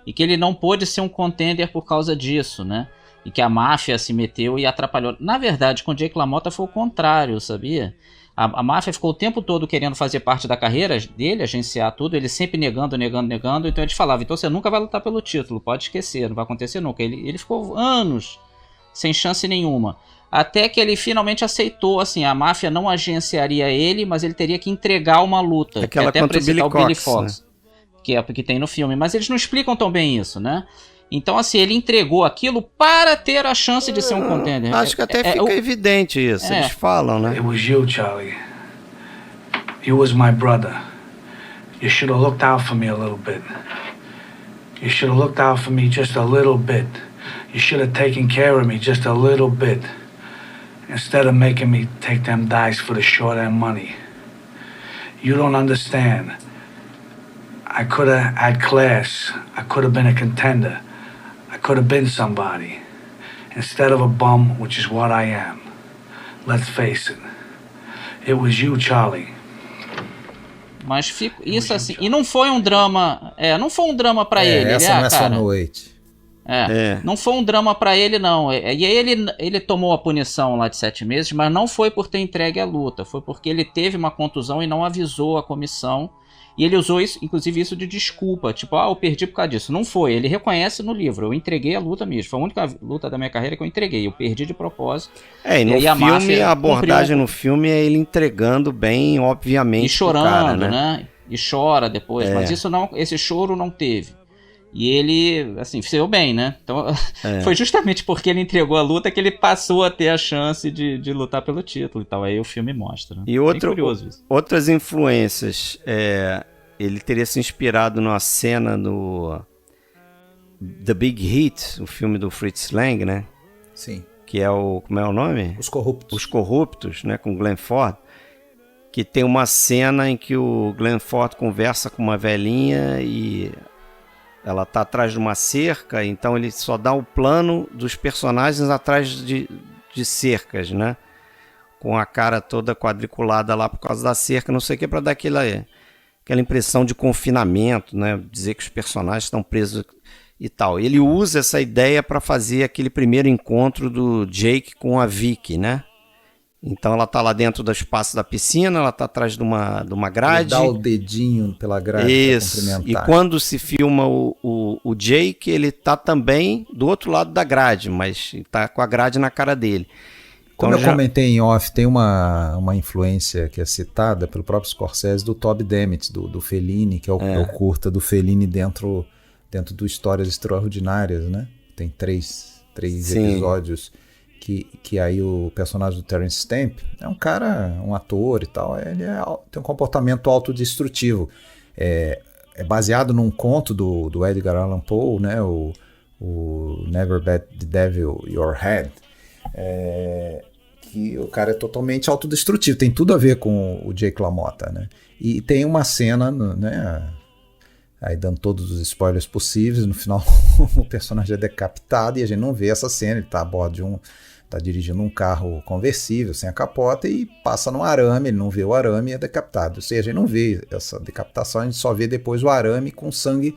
e que ele não pôde ser um contender por causa disso, né? E que a máfia se meteu e atrapalhou. Na verdade, com o Jake LaMotta foi o contrário, sabia? A máfia ficou o tempo todo querendo fazer parte da carreira dele, agenciar tudo, ele sempre negando, então eles falavam, então você nunca vai lutar pelo título, pode esquecer, não vai acontecer nunca. Ele ficou anos sem chance nenhuma, até que ele finalmente aceitou, assim, a máfia não agenciaria ele, mas ele teria que entregar uma luta, aquela até para citar o Billy né? Fox, que é o que tem no filme, mas eles não explicam tão bem isso, né? Então, assim, ele entregou aquilo para ter a chance de ser um contender. Acho que até fica evidente isso. Eles falam, né? It was you, Charlie. You was my brother. You should have looked out for me a little bit. You should have looked out for me just a little bit. You should have taken care of me just a little bit. Instead of making me take them dice for the short-end money. You don't understand. I could have had class. I could have been a contender. I could have been somebody. Instead of a bum, which is what I am. Let's face it. It was you, Charlie. Mas fico, isso assim, e não foi um drama, não foi um drama pra ele. Essa não é só noite. Não foi um drama pra ele, não. E aí ele tomou a punição lá de 7 meses, mas não foi por ter entregue a luta, foi porque ele teve uma contusão e não avisou a comissão. E ele usou isso, inclusive isso de desculpa, tipo, eu perdi por causa disso. Não foi, ele reconhece no livro, eu entreguei a luta mesmo. Foi a única luta da minha carreira que eu entreguei, eu perdi de propósito. E no filme, a abordagem no filme é ele entregando bem, obviamente. E chorando, cara, né? E chora depois, mas esse choro não teve. E ele, assim, saiu bem, né? Então, foi justamente porque ele entregou a luta que ele passou a ter a chance de lutar pelo título e tal. Aí o filme mostra, né? E outras influências, ele teria se inspirado numa cena no The Big Hit, o filme do Fritz Lang, né? Sim. Que é como é o nome? Os Corruptos. Os Corruptos, né? Com Glenn Ford. Que tem uma cena em que o Glenn Ford conversa com uma velhinha e... ela tá atrás de uma cerca, então ele só dá o plano dos personagens atrás de cercas, né? Com a cara toda quadriculada lá por causa da cerca, não sei o que, para dar aquela impressão de confinamento, né? Dizer que os personagens estão presos e tal. Ele usa essa ideia para fazer aquele primeiro encontro do Jake com a Vicky, né? Então ela tá lá dentro do espaço da piscina, ela tá atrás de uma grade. Ele dá o dedinho pela grade Isso. pra cumprimentar. E quando se filma o Jake, ele tá também do outro lado da grade, mas tá com a grade na cara dele. Então, Como eu comentei em off, tem uma influência que é citada pelo próprio Scorsese do Toby Dammit, do Fellini, que é o curta do Fellini dentro do Histórias Extraordinárias, né? Tem três episódios que aí o personagem do Terence Stamp é um cara, um ator e tal, ele tem um comportamento autodestrutivo. É baseado num conto do Edgar Allan Poe, né? O Never Bet the Devil Your Head. Que o cara é totalmente autodestrutivo, tem tudo a ver com o Jake LaMotta, né? E tem uma cena, né? Aí dando todos os spoilers possíveis, no final o personagem é decapitado e a gente não vê essa cena, ele tá a bordo tá dirigindo um carro conversível, sem a capota, e passa no arame, ele não vê o arame e é decapitado. Ou seja, a gente não vê essa decapitação, a gente só vê depois o arame com sangue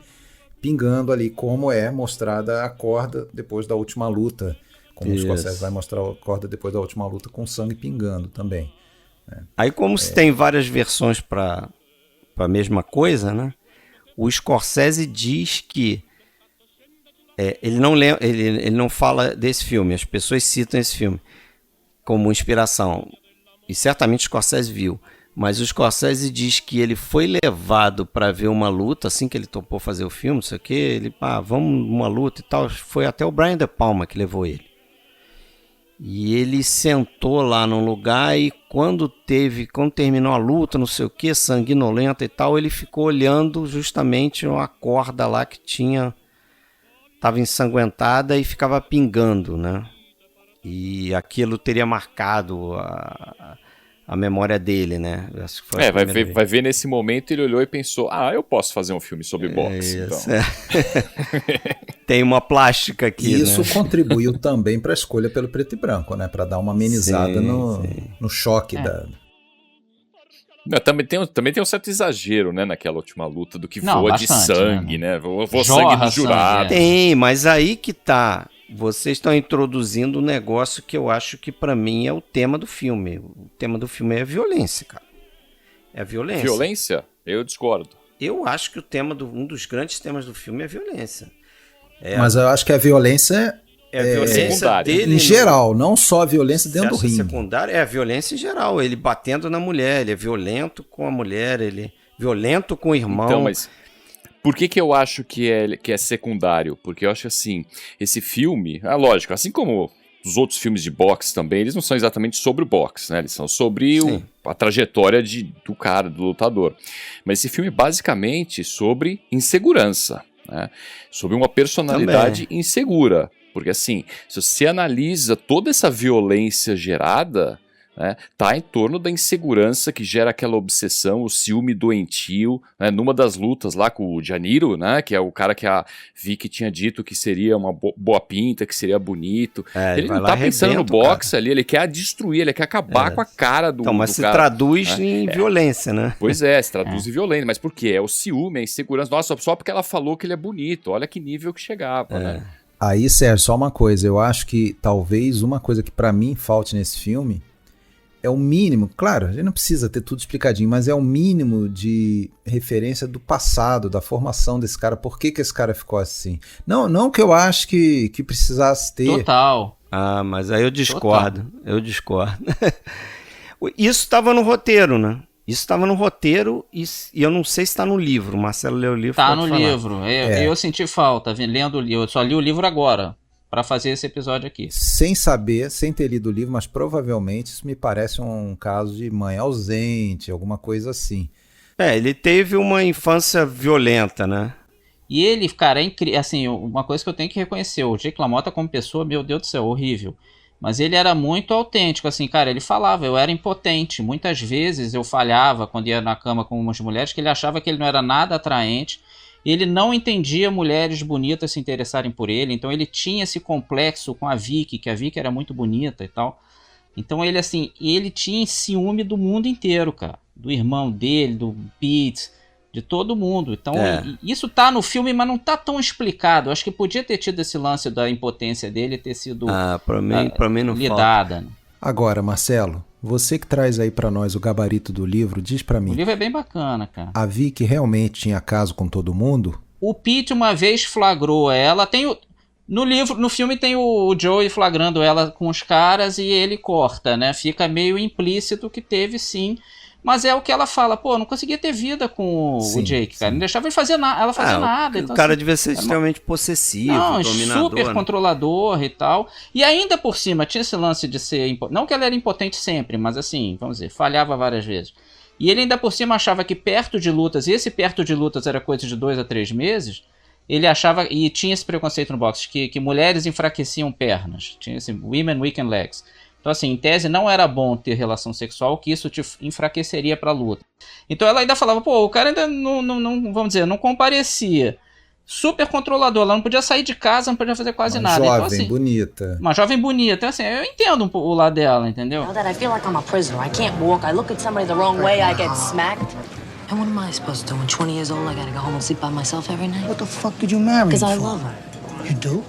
pingando ali, como é mostrada a corda depois da última luta. Como o Scorsese vai mostrar a corda depois da última luta com sangue pingando também. Né? Aí como se tem várias versões para a mesma coisa, né? O Scorsese diz que ele não fala desse filme, as pessoas citam esse filme como inspiração, e certamente o Scorsese viu, mas o Scorsese diz que ele foi levado para ver uma luta, assim que ele topou fazer o filme, isso aqui, ele, vamos uma luta e tal, foi até o Brian De Palma que levou ele. E ele sentou lá num lugar e quando terminou a luta, não sei o que, sanguinolenta e tal, ele ficou olhando justamente uma corda lá que estava ensanguentada e ficava pingando, né? E aquilo teria marcado a memória dele, né? Acho que foi vai ver nesse momento ele olhou e pensou, eu posso fazer um filme sobre boxe. Então. Tem uma plástica aqui, e isso né? contribuiu também para a escolha pelo preto e branco, né? Para dar uma amenizada no choque da... Não, também tem um certo exagero, né, naquela última luta do que Não, voa bastante, de sangue, né? Voa Jorra sangue do jurado. Tem, mas aí que tá. Vocês estão introduzindo um negócio que eu acho que pra mim é o tema do filme. O tema do filme é a violência, cara. É a violência. Violência? Eu discordo. Eu acho que um dos grandes temas do filme é a violência. Mas eu acho que a violência é a violência secundária. dele em geral, não só a violência dentro do ringue. Secundária é a violência em geral. Ele batendo na mulher, ele é violento com a mulher, ele é violento com o irmão. Então, mas por que eu acho que é secundário? Porque eu acho assim, esse filme, lógico, assim como os outros filmes de boxe também, eles não são exatamente sobre o boxe, né? Eles são sobre a trajetória do cara, do lutador. Mas esse filme é basicamente sobre insegurança, né? Sobre uma personalidade insegura. Porque assim, se você analisa toda essa violência gerada, né, tá em torno da insegurança que gera aquela obsessão, o ciúme doentio, né, numa das lutas lá com o Janiro, né, que é o cara que a Vicky tinha dito que seria uma boa pinta, que seria bonito. Ele não tá pensando no boxe ali, ele quer destruir, ele quer acabar com a cara do cara. Então, mas se traduz em violência, né? Pois é, se traduz em violência, mas por quê? É o ciúme, a insegurança. Nossa, só porque ela falou que ele é bonito, olha que nível que chegava, né? Aí, Sérgio, só uma coisa, eu acho que talvez uma coisa que pra mim falte nesse filme é o mínimo, claro, a gente não precisa ter tudo explicadinho, mas é o mínimo de referência do passado, da formação desse cara, por que esse cara ficou assim. Não que eu acho que precisasse ter. Total. Mas aí eu discordo, Isso estava no roteiro, né? Isso estava no roteiro e eu não sei se está no livro. O Marcelo leu o livro. Tá no livro. Eu senti falta lendo o livro. Eu só li o livro agora para fazer esse episódio aqui. Sem saber, sem ter lido o livro, mas provavelmente isso me parece um caso de mãe ausente, alguma coisa assim. Ele teve uma infância violenta, né? E ele, cara, é incrível. Assim, uma coisa que eu tenho que reconhecer, o Jake LaMotta como pessoa, meu Deus do céu, horrível. Mas ele era muito autêntico, assim, cara, ele falava, eu era impotente. Muitas vezes eu falhava quando ia na cama com umas mulheres, que ele achava que ele não era nada atraente. Ele não entendia mulheres bonitas se interessarem por ele, então ele tinha esse complexo com a Vicky, que a Vicky era muito bonita e tal. Então ele, assim, ele tinha ciúme do mundo inteiro, cara. Do irmão dele, do Pete, de todo mundo. Então isso tá no filme, mas não tá tão explicado. Eu acho que podia ter tido esse lance da impotência dele ter sido pra mim não lidada. Agora, Marcelo, você que traz aí pra nós o gabarito do livro, diz pra O mim, livro é bem bacana, cara. a Vicky realmente tinha caso com todo mundo? O Pete uma vez flagrou ela, no filme tem o Joey flagrando ela com os caras e ele corta, né? Fica meio implícito que teve sim, mas é o que ela fala, pô, eu não conseguia ter vida com Sim, o Jake, cara, sim. não deixava ele fazer ela fazer nada. O Então, cara assim, devia ser era uma- extremamente possessivo, Não, dominador. super né? controlador e tal. E ainda por cima tinha esse lance de ser não que ela era impotente sempre, mas assim, vamos dizer, falhava várias vezes. E ele ainda por cima achava que perto de lutas, e esse perto de lutas era coisa de 2 a 3 meses, ele achava, e tinha esse preconceito no boxe, que mulheres enfraqueciam pernas. Tinha esse women weaken legs. Então assim, em tese não era bom ter relação sexual, que isso te enfraqueceria pra luta. Então ela ainda falava, pô, o cara ainda não vamos dizer, não comparecia. Super controlador, ela não podia sair de casa, não podia fazer quase Uma nada. jovem, Então, assim, bonita. uma jovem bonita. Então, assim, eu entendo o lado dela, entendeu? Now that I feel like I'm a prisoner, I can't walk. I look at somebody the wrong way, I get smacked. And what am I supposed to do? When 20 years old, I gotta go home and sleep by myself every night? What the fuck did you marry Because me I for? love her. You do?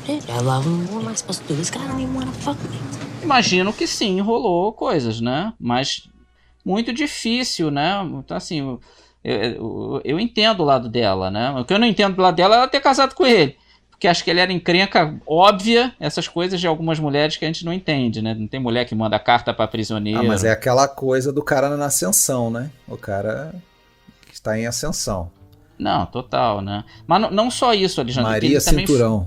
Yeah, I love him. What am I supposed to do? This guy don't even wanna fuck me. Imagino que sim, rolou coisas, né? Mas muito difícil, né? Então, assim, eu entendo o lado dela, né? O que eu não entendo do lado dela é ela ter casado com ele. Porque acho que ele era encrenca óbvia, essas coisas de algumas mulheres que a gente não entende, né? Não tem mulher que manda carta pra prisioneiro. Ah, mas é aquela coisa do cara na ascensão, né? O cara que está em ascensão. Não, total, né? Mas não só isso, Alexandre. Maria ele também Cinturão.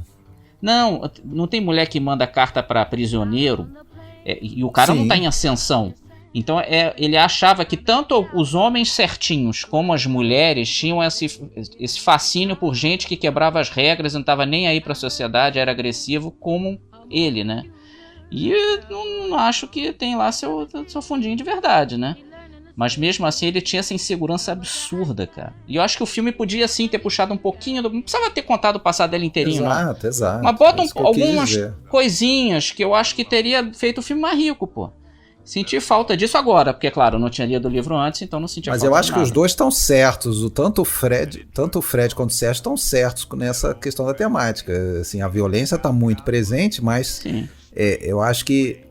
Não tem mulher que manda carta pra prisioneiro e o cara Sim. não tá em ascensão. Então ele achava que tanto os homens certinhos como as mulheres tinham esse fascínio por gente que quebrava as regras, não tava nem aí pra sociedade, era agressivo como ele, né? E eu não acho que tem lá seu fundinho de verdade, né? Mas mesmo assim ele tinha essa insegurança absurda, cara. E eu acho que o filme podia sim ter puxado um pouquinho, não precisava ter contado o passado dele inteirinho, não. Exato. Mas bota Isso que eu quis algumas dizer. coisinhas que eu acho que teria feito o filme mais rico, pô. Senti falta disso agora, porque, claro, eu não tinha lido o livro antes, então não sentia Mas falta eu acho de que os nada. dois estão certos. Tanto o Fred quanto o Sérgio estão certos nessa questão da temática. Assim, a violência está muito presente, mas Sim. eu acho que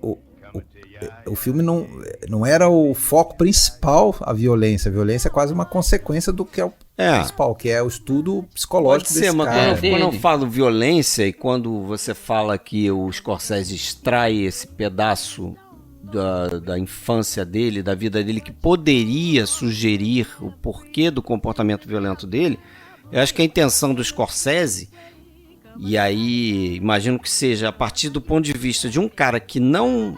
o filme não era o foco principal, a violência. A violência é quase uma consequência do que é o principal, que é o estudo psicológico Pode ser, desse mas cara. quando eu falo violência e quando você fala que o Scorsese extrai esse pedaço da infância dele, da vida dele, que poderia sugerir o porquê do comportamento violento dele, eu acho que a intenção do Scorsese, e aí imagino que seja a partir do ponto de vista de um cara que não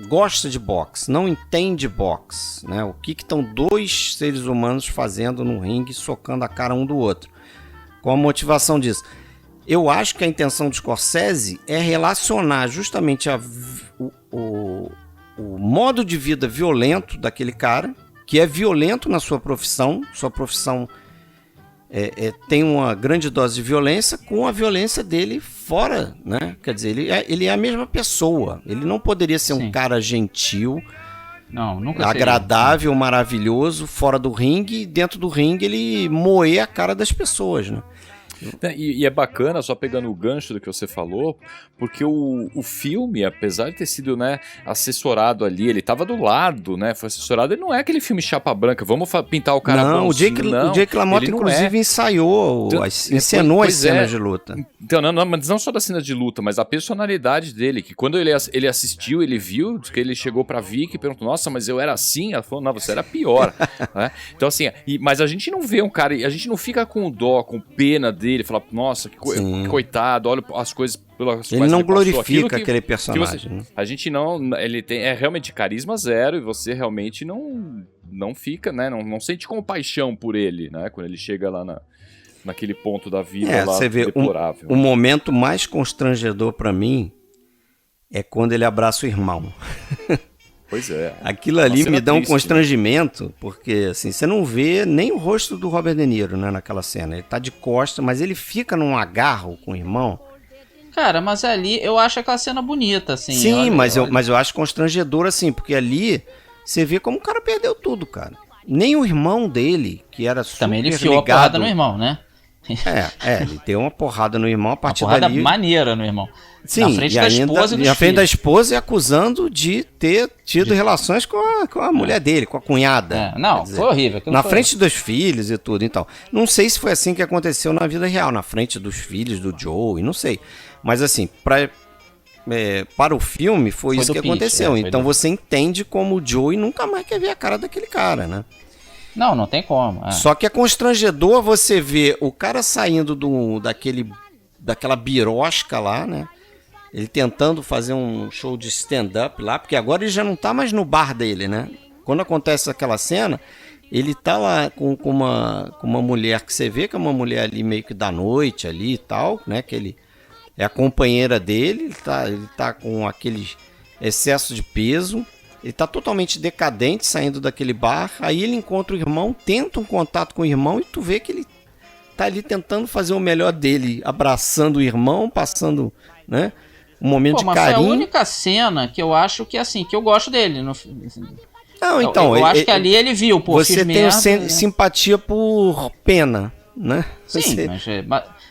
gosta de boxe, não entende boxe, né? O que estão dois seres humanos fazendo no ringue, socando a cara um do outro. Qual a motivação disso? Eu acho que a intenção do Scorsese é relacionar justamente o modo de vida violento daquele cara, que é violento na sua profissão tem uma grande dose de violência, com a violência dele fora, né? Quer dizer, ele é a mesma pessoa, ele não poderia ser Sim. um cara gentil, Não, nunca agradável, maravilhoso, fora do ringue, e dentro do ringue ele moer a cara das pessoas, né? E é bacana, só pegando o gancho do que você falou, porque o filme, apesar de ter sido, né, assessorado ali, ele tava do lado, né, foi assessorado, ele não é aquele filme chapa branca, vamos pintar o cara Não, bonzinho, o Jake LaMotta, inclusive, ensaiou, encenou as cenas de luta. Então, mas não só das cenas de luta, mas a personalidade dele, que quando ele assistiu, ele viu, que ele chegou pra Vicky e perguntou, nossa, mas eu era assim? Ela falou, não, você era pior. Né? Então, assim, mas a gente não vê um cara, a gente não fica com dó, com pena dele, fala, nossa, que coitado, olha as coisas pelas ele quais não ele passou. glorifica aquele personagem. Né? A gente não, ele tem realmente carisma zero e você realmente não fica, né, não sente compaixão por ele, né, quando ele chega lá naquele ponto da vida lá você vê, deplorável. o momento mais constrangedor pra mim é quando ele abraça o irmão. Pois é. Aquilo ali me dá um triste, constrangimento, porque assim, você não vê nem o rosto do Robert De Niro, né, naquela cena. Ele tá de costa, mas ele fica num agarro com o irmão. Cara, mas ali eu acho aquela cena bonita, assim. Sim, mas eu acho constrangedor, assim, porque ali você vê como o cara perdeu tudo, cara. Nem o irmão dele, que era super Também ele enfiou a porrada no irmão, né? Ele deu uma porrada no irmão a Uma partir porrada dali. maneira no irmão. Sim, na frente da esposa e dos na frente filhos. da esposa e acusando de ter tido relações com a mulher dele, com a cunhada. Não, Quer dizer, foi horrível. Aquilo na foi- frente dos filhos e tudo, então. Não sei se foi assim que aconteceu na vida real, na frente dos filhos do Joe, não sei. Mas assim, para o filme foi isso do que Pete, aconteceu. foi Então do- você entende como o Joey nunca mais quer ver a cara daquele cara, né? Não tem como. Só que é constrangedor você ver o cara saindo daquela birosca lá, né? Ele tentando fazer um show de stand-up lá, porque agora ele já não tá mais no bar dele, né? Quando acontece aquela cena, ele tá lá com uma mulher que você vê que é uma mulher ali meio que da noite ali e tal, né? Que ele é a companheira dele, ele tá com aquele excesso de peso, ele tá totalmente decadente saindo daquele bar, aí ele encontra o irmão, tenta um contato com o irmão e tu vê que ele tá ali tentando fazer o melhor dele, abraçando o irmão, passando, né? Um momento de mas carinho. foi a única cena que eu acho que assim, que eu gosto dele. Não, então, eu acho que ali ele viu, pô, você fiz tem merda, simpatia por pena, né? Sim, Você-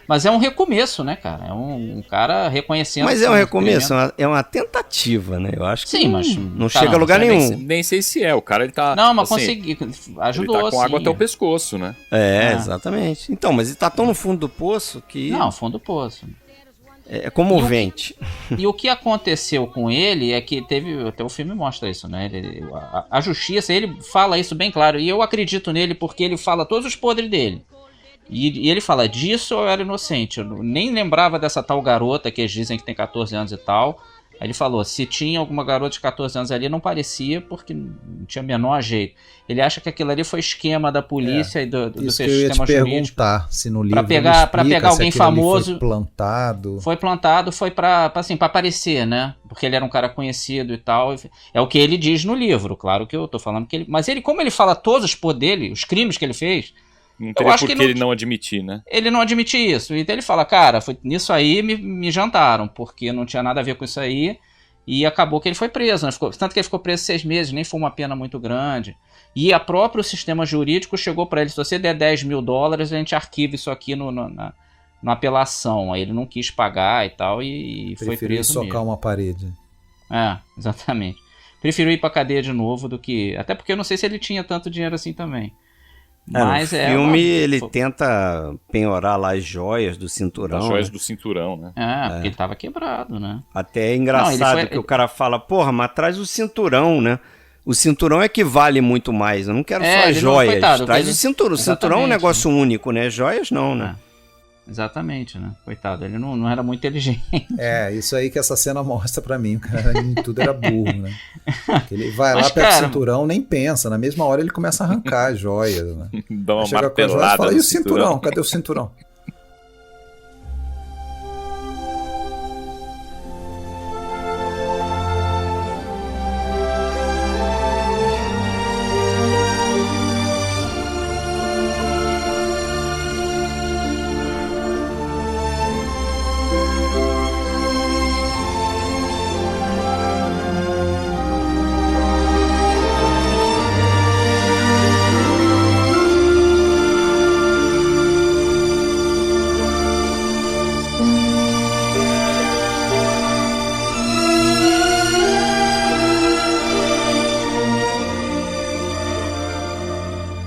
mas é um recomeço, né, cara? É um cara reconhecendo. Mas que é um um recomeço, experimento. é uma tentativa, né? Eu acho que Sim, mas não caramba, chega a lugar Nem, nenhum. nem sei se é. O cara, ele tá. Não, mas assim, consegui. Ele Ajudou, tá com água sim. até o pescoço, né? Exatamente. Então, mas ele tá tão no fundo do poço que Não, fundo do poço. é comovente. E o que aconteceu com ele é que teve. Até o filme mostra isso, né? A justiça, ele fala isso bem claro. E eu acredito nele porque ele fala todos os podres dele. E ele fala, disso eu era inocente. Eu nem lembrava dessa tal garota que eles dizem que tem 14 anos e tal. Aí ele falou, se tinha alguma garota de 14 anos ali, não parecia porque não tinha menor jeito. Ele acha que aquilo ali foi esquema da polícia e do Isso que eu ia te sistema jurídico. perguntar, se no livro pegar- pra explica pegar se alguém aquilo ali famoso- foi plantado. Foi plantado, foi pra aparecer, né? Porque ele era um cara conhecido e tal. É o que ele diz no livro, claro que eu tô falando que ele... Mas ele, como ele fala todos os poderes dele, os crimes que ele fez, Não teria acho por que que não- ele não admitir, né? ele não admite isso. Então ele fala, cara, foi nisso aí me jantaram, porque não tinha nada a ver com isso aí. E acabou que ele foi preso, né? Tanto que ele ficou preso 6 meses, nem foi uma pena muito grande. E a próprio sistema jurídico chegou para ele, se você der $10 mil, a gente arquiva isso aqui na apelação. Aí ele não quis pagar e tal, e foi Preferiu preso socar mesmo. uma parede. Exatamente. Preferiu ir pra cadeia de novo do que... Até porque eu não sei se ele tinha tanto dinheiro assim também. Mas no é filme uma- ele tenta penhorar lá as joias do cinturão. As joias né? do cinturão, né? porque ele tava quebrado, né? Até é engraçado Não, ele foi- que o cara fala, porra, mas traz o cinturão, né? O cinturão é que vale muito mais. Eu não quero só as ele não- joias. coitado, traz ele- o cinturão. O cinturão é um Exatamente, negócio único, né? Joias não, né? Exatamente, né? Coitado, ele não era muito inteligente. Isso aí que essa cena mostra pra mim. O cara em tudo era burro, né? Porque ele vai Mas, lá, pega cara- o cinturão, nem pensa. Na mesma hora ele começa a arrancar as joias, né? Dá uma Chega com as joias e martelada fala, no e o cinturão? Cadê o cinturão?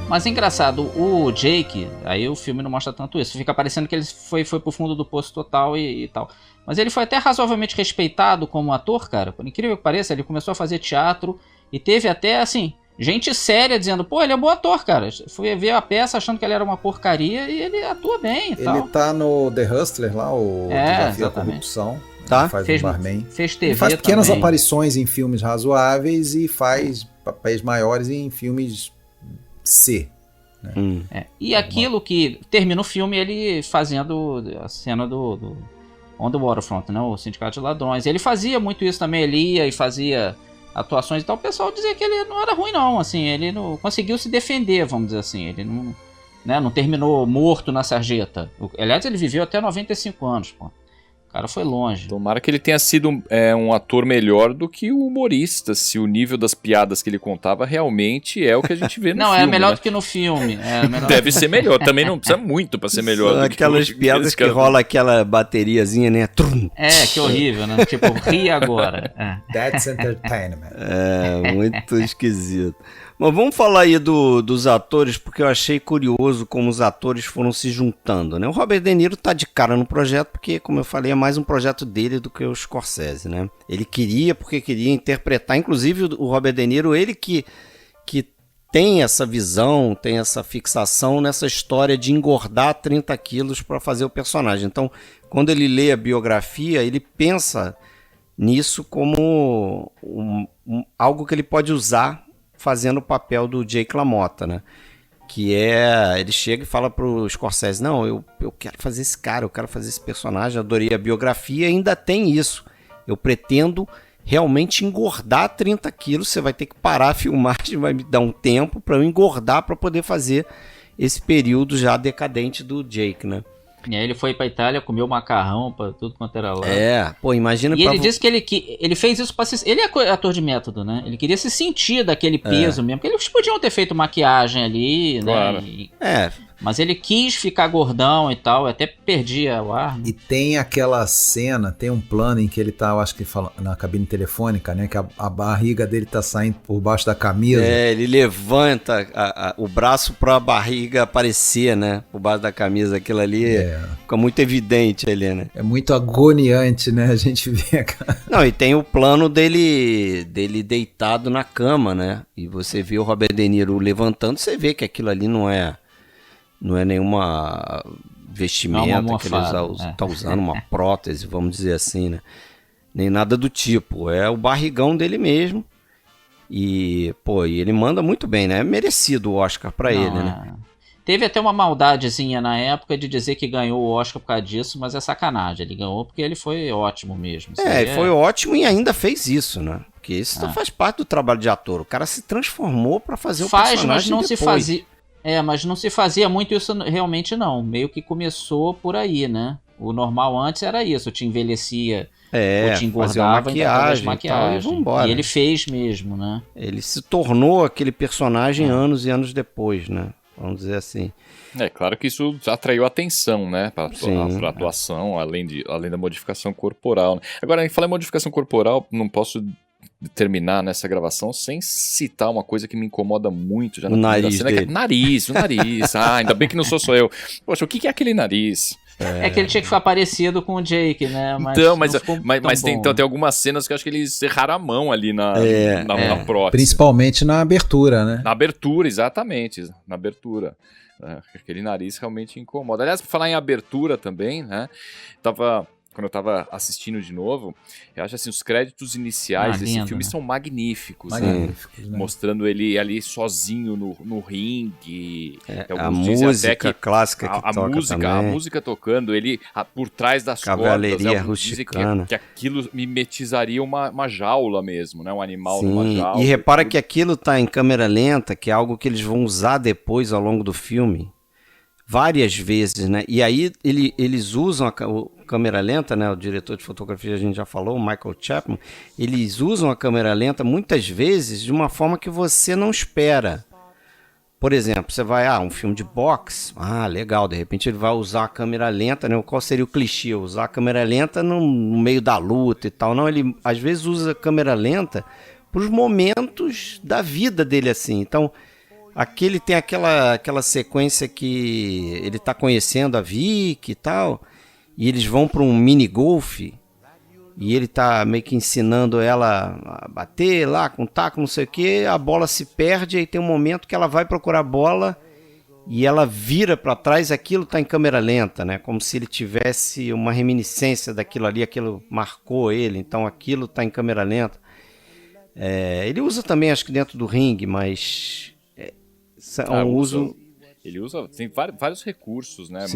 Mas é engraçado, o Jake, aí o filme não mostra tanto isso. Fica parecendo que ele foi pro fundo do poço total e tal. Mas ele foi até razoavelmente respeitado como ator, cara. Por incrível que pareça, ele começou a fazer teatro e teve até, assim, gente séria dizendo, pô, ele é um bom ator, cara. Fui ver a peça achando que ele era uma porcaria e ele atua bem e tal. Ele tá no The Hustler lá, o É, Desafio à exatamente. Corrupção. Tá. Ele faz Fez- um barman. Fez TV Ele faz pequenas também. aparições em filmes razoáveis e faz papéis maiores em filmes C. E aquilo que termina o filme ele fazendo a cena do On the Waterfront, né? O Sindicato de Ladrões. Ele fazia muito isso também, ele ia e fazia atuações e tal. O pessoal dizia que ele não era ruim não, assim, ele não conseguiu se defender, vamos dizer assim. Ele não, né, não terminou morto na sarjeta. Aliás, ele viveu até 95 anos, pô. O cara foi longe. Tomara que ele tenha sido um ator melhor do que o humorista, se o nível das piadas que ele contava realmente é o que a gente vê no não, filme. é melhor né? do que no filme. Deve ser melhor, também não precisa muito pra ser melhor. São do aquelas que piadas que rola aquela bateriazinha, né? Trum. Que horrível, né? Tipo, ri agora. That's entertainment. É, muito esquisito. Mas vamos falar aí dos atores, porque eu achei curioso como os atores foram se juntando, né? O Robert De Niro tá de cara no projeto, porque, como eu falei, é mais um projeto dele do que o Scorsese, né? Ele queria interpretar, inclusive o Robert De Niro, ele que tem essa visão, tem essa fixação nessa história de engordar 30 quilos para fazer o personagem. Então, quando ele lê a biografia, ele pensa nisso como algo que ele pode usar fazendo o papel do Jake LaMotta, né? Que ele chega e fala pro Scorsese, não, eu quero fazer esse cara, eu quero fazer esse personagem, adorei a biografia, e ainda tem isso. Eu pretendo realmente engordar 30 quilos, você vai ter que parar a filmagem, vai me dar um tempo para eu engordar para poder fazer esse período já decadente do Jake, né? E aí ele foi pra Itália, comeu macarrão pra tudo quanto era lá. Imagina... E ele disse que ele fez isso pra se... Ele é ator de método, né? Ele queria se sentir daquele peso mesmo. Porque eles podiam ter feito maquiagem ali, claro. né? Mas ele quis ficar gordão e tal, até perdia o ar. Né? E tem aquela cena, tem um plano em que ele tá, eu acho que na cabine telefônica, né? Que a barriga dele tá saindo por baixo da camisa. Ele levanta o braço pra barriga aparecer, né? Por baixo da camisa, aquilo ali fica muito evidente ali, né? É muito agoniante, né? A gente vê. Não, e tem o plano dele deitado na cama, né? E você vê o Robert De Niro levantando, você vê que aquilo ali não é nenhuma vestimenta que ele está usando, uma prótese, vamos dizer assim, né? Nem nada do tipo. É o barrigão dele mesmo. E ele manda muito bem, né? É merecido o Oscar para ele, né? Teve até uma maldadezinha na época de dizer que ganhou o Oscar por causa disso, mas é sacanagem. Ele ganhou porque ele foi ótimo mesmo. Foi ótimo e ainda fez isso, né? Porque isso faz parte do trabalho de ator. O cara se transformou para fazer o personagem mas não depois. se fazia... mas não se fazia muito isso realmente não. Meio que começou por aí, né? O normal antes era isso. Te envelhecia ou te engordava através de maquiagem. E ele fez mesmo, né? Ele se tornou aquele personagem anos e anos depois, né? Vamos dizer assim. É claro que isso atraiu atenção, né? Para a atuação, além da modificação corporal. Né? Agora, em falar em modificação corporal, não posso terminar nessa gravação sem citar uma coisa que me incomoda muito já na nariz cena, dele. O nariz. Ainda bem que não sou só eu. Poxa, o que é aquele nariz? É que ele tinha que ficar parecido com o Jake, né? Mas tem algumas cenas que eu acho que eles erraram a mão ali na prótese. Principalmente na abertura, né? Na abertura, exatamente. Na abertura. Aquele nariz realmente incomoda. Aliás, por falar em abertura também, né? Quando eu tava assistindo de novo, eu acho assim, os créditos iniciais desse filme são magníficos, né? Mostrando ele ali sozinho no ringue. A música clássica que toca também. A música tocando, ele por trás das Cavalaria cordas. rusticana. Que aquilo mimetizaria uma jaula mesmo, né? Um animal numa jaula. E repara que aquilo tá em câmera lenta, que é algo que eles vão usar depois ao longo do filme. Várias vezes, né? E aí eles usam a câmera lenta, né? O diretor de fotografia a gente já falou, o Michael Chapman. Eles usam a câmera lenta muitas vezes de uma forma que você não espera. Por exemplo, você vai, um filme de boxe, legal, de repente ele vai usar a câmera lenta, né? Qual seria o clichê? Usar a câmera lenta no meio da luta e tal. Não, ele às vezes usa a câmera lenta para os momentos da vida dele, assim. Então, aqui ele tem aquela sequência que ele tá conhecendo a Vicky e tal, e eles vão para um mini golfe, e ele tá meio que ensinando ela a bater lá com taco, não sei o que, a bola se perde, aí tem um momento que ela vai procurar a bola, e ela vira para trás, aquilo tá em câmera lenta, né? Como se ele tivesse uma reminiscência daquilo ali, aquilo marcou ele, então aquilo tá em câmera lenta. Ele usa também, acho que dentro do ringue, mas... Ele usa, tem vários recursos, né?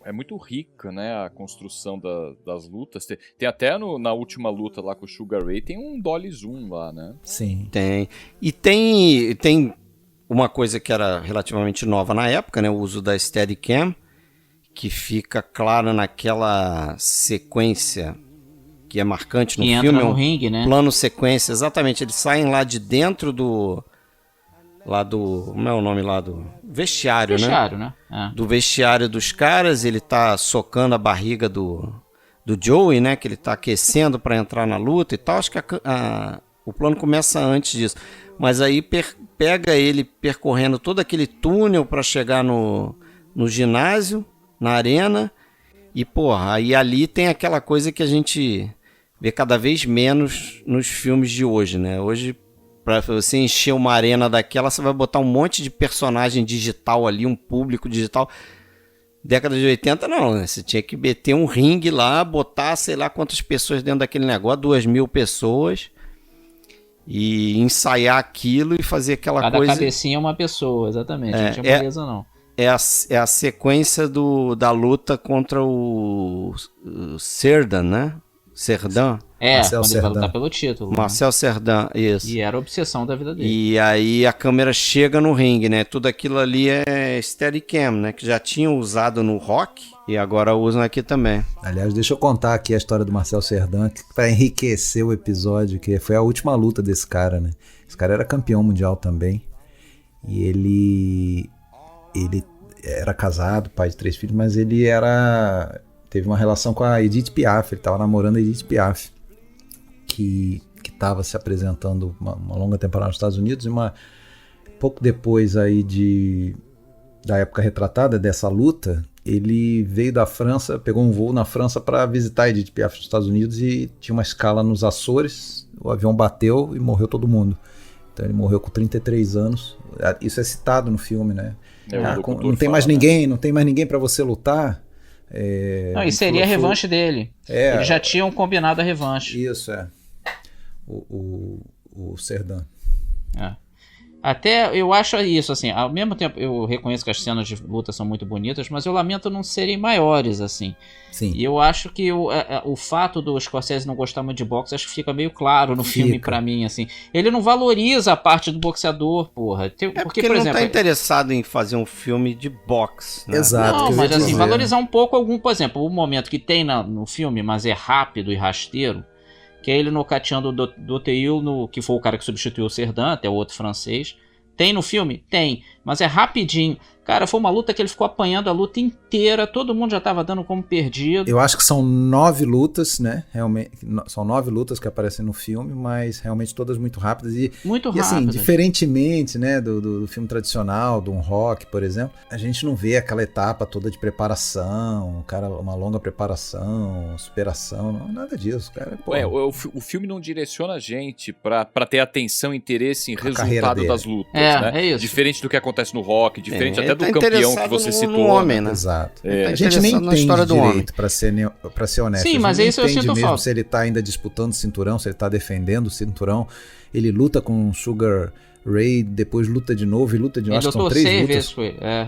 É muito rica, né? A construção das lutas. Tem até na última luta lá com o Sugar Ray, tem um dolly zoom lá, né? Sim. Tem. E tem uma coisa que era relativamente nova na época, né? O uso da Steadicam, que fica claro naquela sequência que é marcante no Que filme. entra no ringue, né? Plano sequência, exatamente. Eles saem lá de dentro do... Como é o nome lá do... Vestiário, né? Do vestiário dos caras, ele tá socando a barriga do Joey, né? Que ele tá aquecendo para entrar na luta e tal. Acho que o plano começa antes disso. Mas aí pega ele percorrendo todo aquele túnel para chegar no ginásio, na arena. E, porra, aí ali tem aquela coisa que a gente vê cada vez menos nos filmes de hoje, né? Hoje, pra você encher uma arena daquela, você vai botar um monte de personagem digital ali, um público digital. Década de 80, não, né? Você tinha que meter um ringue lá, botar sei lá quantas pessoas dentro daquele negócio, 2.000 pessoas, e ensaiar aquilo e fazer aquela Cada coisa... Cada cabecinha é uma pessoa, exatamente. Não tinha beleza, não. É a sequência da luta contra o Cerdan, né? Cerdan. Quando ele vai lutar pelo título. Marcel Cerdan, isso. E era a obsessão da vida dele. E aí a câmera chega no ringue, né? Tudo aquilo ali é Steadicam, né? Que já tinham usado no Rock e agora usam aqui também. Aliás, deixa eu contar aqui a história do Marcel Cerdan, para enriquecer o episódio, que foi a última luta desse cara, né? Esse cara era campeão mundial também. E ele era casado, pai de 3 filhos, mas ele teve uma relação com a Edith Piaf, ele estava namorando a Edith Piaf, que estava se apresentando uma longa temporada nos Estados Unidos, e pouco depois aí da época retratada dessa luta, ele veio da França, pegou um voo na França para visitar a Edith Piaf nos Estados Unidos e tinha uma escala nos Açores, o avião bateu e morreu todo mundo. Então ele morreu com 33 anos, isso é citado no filme, né? Não tem mais ninguém para você lutar. Não, e seria a revanche dele. Eles já tinham combinado a revanche. Isso, o Cerdan. Até eu acho isso, assim, ao mesmo tempo eu reconheço que as cenas de luta são muito bonitas, mas eu lamento não serem maiores, assim. Sim. E eu acho que o fato do Scorsese não gostar muito de boxe, acho que fica meio claro no filme pra mim, assim. Ele não valoriza a parte do boxeador, porra. Porque por exemplo, não tá interessado em fazer um filme de boxe, né? Exato. Não, mas assim, valorizar um pouco por exemplo, o momento que tem no filme, mas é rápido e rasteiro, que é ele nocateando o Doteil, que foi o cara que substituiu o Cerdan, até o outro francês. Tem no filme? Tem, mas é rapidinho. Cara, foi uma luta que ele ficou apanhando a luta inteira, todo mundo já tava dando como perdido. Eu acho que são 9 lutas, né? Realmente, são 9 lutas que aparecem no filme, mas realmente todas muito rápidas. Muito rápidas. E assim, rápidas. diferentemente, né, do filme tradicional, do Rock, por exemplo, a gente não vê aquela etapa toda de preparação, uma longa preparação, superação, não, nada disso, cara. O filme não direciona a gente pra ter atenção e interesse em resultado carreira das lutas, né? É isso. Diferente do que acontece no Rock, diferente até do tá campeão que você citou. No homem, né? Exato. Tá a gente nem na história entende do direito, pra ser honesto. Sim, mas isso eu sinto mesmo falta. Se ele tá ainda disputando o cinturão, se ele tá defendendo o cinturão, ele luta com o Sugar Ray, depois luta de novo e luta de novo. Acho que são 3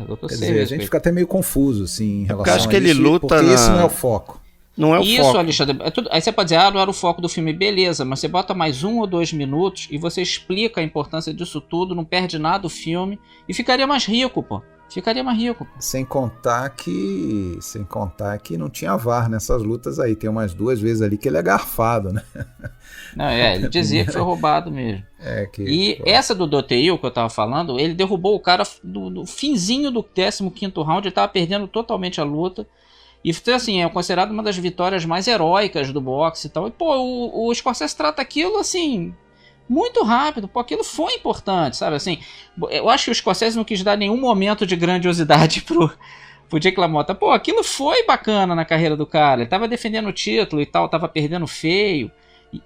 lutas. Quer dizer, a gente fica até meio confuso, assim, em relação a isso. Acho que ele luta porque esse não é o foco. Não é o isso, foco. Alexandre, aí você pode dizer, não era o foco do filme, beleza, mas você bota mais 1 ou 2 minutos e você explica a importância disso tudo, não perde nada o filme e ficaria mais rico, pô. Ficaria mais rico. Sem contar que não tinha VAR nessas lutas aí. Tem umas 2 vezes ali que ele é garfado, né? Não, ele dizia que foi roubado mesmo. Essa do Doteil que eu tava falando, ele derrubou o cara no finzinho do 15º round, ele tava perdendo totalmente a luta. E assim, é considerado uma das vitórias mais heróicas do boxe e tal. E pô, o Scorsese trata aquilo assim muito rápido, pô, aquilo foi importante, sabe, assim, eu acho que o Scorsese não quis dar nenhum momento de grandiosidade pro Jake LaMotta, pô, aquilo foi bacana na carreira do cara, ele tava defendendo o título e tal, tava perdendo feio,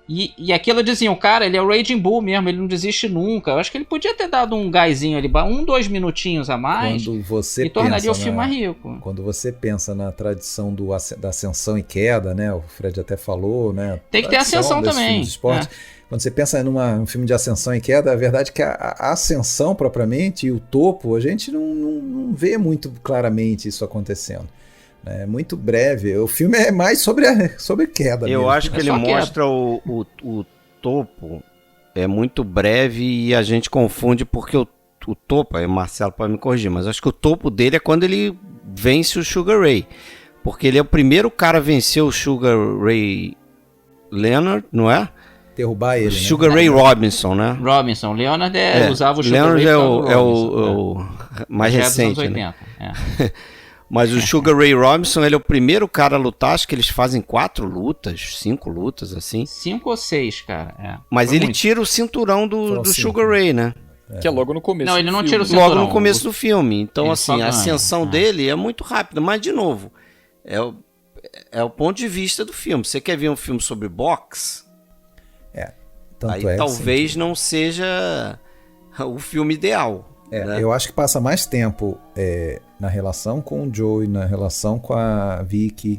e aquilo diziam, cara, ele é o Raging Bull mesmo, ele não desiste nunca, eu acho que ele podia ter dado um gásinho ali, 2 minutinhos a mais, e tornaria o filme mais rico. Quando você pensa na tradição da ascensão e queda, né, o Fred até falou, né, tem que ter ascensão também, Quando você pensa num filme de ascensão e queda, a verdade é que a ascensão propriamente e o topo, a gente não vê muito claramente isso acontecendo. É muito breve. O filme é mais sobre queda. Eu mesmo. acho que ele mostra o topo, é muito breve e a gente confunde porque o topo, aí o Marcelo pode me corrigir, mas acho que o topo dele é quando ele vence o Sugar Ray. Porque ele é o primeiro cara a vencer o Sugar Ray Leonard, não é? Derrubar ele, Sugar Ray Robinson, né? Robinson. Leonard usava o Sugar Leonard Ray é o mais já é dos anos recente, né? 80. Mas o Sugar Ray Robinson, ele é o primeiro cara a lutar, acho que eles fazem 4 lutas, 5 lutas, assim. 5 ou 6, cara. Mas Foi ele muito. tira o cinturão do Sugar Ray, né? Que é logo no começo. Não, ele não do tira o filme. cinturão. Logo no começo do filme. Então, Ele assim, só a ganha, ascensão dele é muito rápida. Mas, de novo, é o ponto de vista do filme. Você quer ver um filme sobre boxe? Tanto Aí é, talvez assim, não seja o filme ideal. Né? eu acho que passa mais tempo na relação com o Joe e na relação com a Vicky.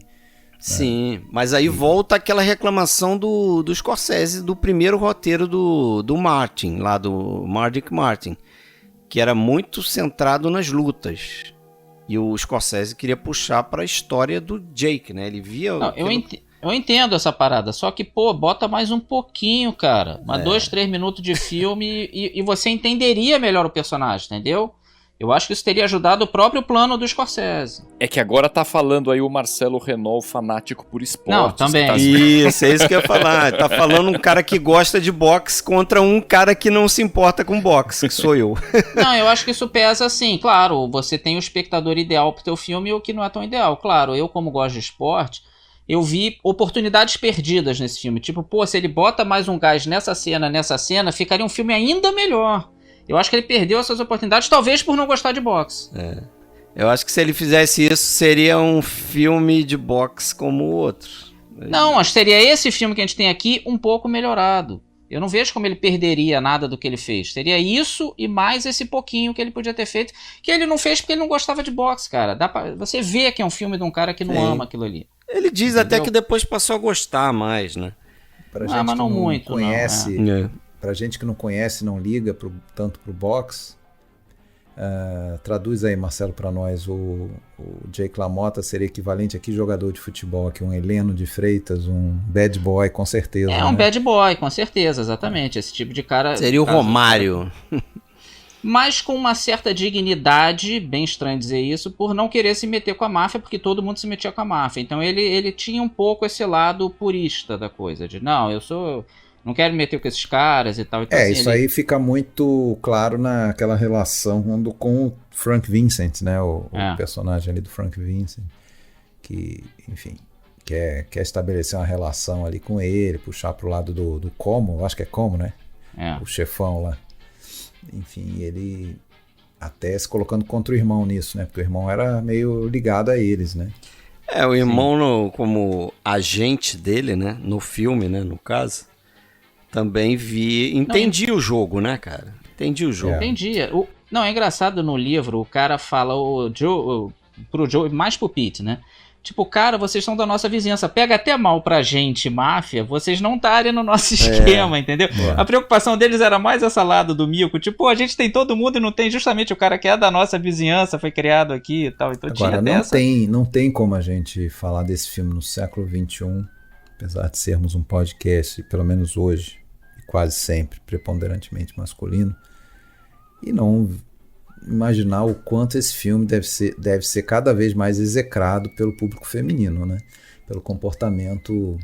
Sim, mas aí volta aquela reclamação do Scorsese do primeiro roteiro do Martin, lá do Mardik Martin, que era muito centrado nas lutas. E o Scorsese queria puxar para a história do Jake, né? Ele via... Não, eu entendo essa parada, só que, bota mais um pouquinho, cara. 2, 3 minutos de filme e você entenderia melhor o personagem, entendeu? Eu acho que isso teria ajudado o próprio plano do Scorsese. É que agora tá falando aí o Marcelo Renault, fanático por esportes. Não, também. Isso, é isso que eu ia falar. Tá falando um cara que gosta de boxe contra um cara que não se importa com boxe, que sou eu. Não, eu acho que isso pesa assim. Claro, você tem o espectador ideal pro teu filme e o que não é tão ideal. Claro, eu como gosto de esporte, eu vi oportunidades perdidas nesse filme. Tipo, se ele bota mais um gás nessa cena, ficaria um filme ainda melhor. Eu acho que ele perdeu essas oportunidades, talvez por não gostar de boxe. Eu acho que se ele fizesse isso, seria um filme de boxe como o outro. Não, acho que seria esse filme que a gente tem aqui um pouco melhorado. Eu não vejo como ele perderia nada do que ele fez. Seria isso e mais esse pouquinho que ele podia ter feito, que ele não fez porque ele não gostava de boxe, cara. Você vê que é um filme de um cara que não ama aquilo ali. Ele diz até que depois passou a gostar mais, né? Pra gente mas que não muito, conhece, não. Pra gente que não conhece, não liga tanto pro boxe, traduz aí, Marcelo, pra nós. O Jake LaMotta seria equivalente aqui jogador de futebol, aqui um Heleno de Freitas, um bad boy, com certeza. Um bad boy, com certeza, exatamente. Esse tipo de cara... Seria o Romário. Mas com uma certa dignidade, bem estranho dizer isso, por não querer se meter com a máfia, porque todo mundo se metia com a máfia. Então ele tinha um pouco esse lado purista da coisa, de não quero me meter com esses caras e tal. Então, assim, isso aí fica muito claro naquela relação com o Frank Vincent, né? O personagem ali do Frank Vincent, que, enfim, quer estabelecer uma relação ali com ele, puxar pro lado do Como, acho que é Como, né? O chefão lá. Enfim, ele até se colocando contra o irmão nisso, né? Porque o irmão era meio ligado a eles, né? O irmão como agente dele, né? No filme, né? No caso, também entendia o jogo, né, cara? Entendia o jogo. Entendia. Não, é engraçado no livro, o cara fala pro Joe, mais pro Pete, né? Tipo, cara, vocês são da nossa vizinhança. Pega até mal pra gente, máfia, vocês não estarem no nosso esquema, entendeu? A preocupação deles era mais essa lado do mico. Tipo, a gente tem todo mundo e não tem justamente o cara que é da nossa vizinhança, foi criado aqui e tal. Então agora, tinha não tem como a gente falar desse filme no século XXI, apesar de sermos um podcast, pelo menos hoje, quase sempre, preponderantemente masculino, e não imaginar o quanto esse filme deve ser cada vez mais execrado pelo público feminino, né? Pelo comportamento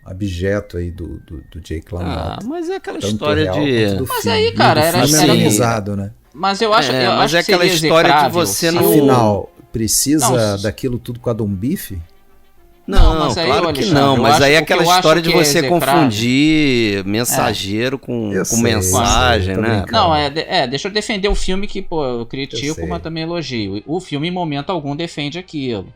abjeto aí do Jake LaMotta. Mas é aquela história de... Mas aí, cara, era amenizado, né? Mas eu acho mas que é aquela história que você não... Afinal, precisa daquilo tudo com a Dom Bife? Não, mas aí, claro que não, mas aí é aquela história de você confundir mensageiro com mensagem, né? Não, deixa eu defender o filme que, eu critico, mas também elogio. O filme, em momento algum, defende aquilo.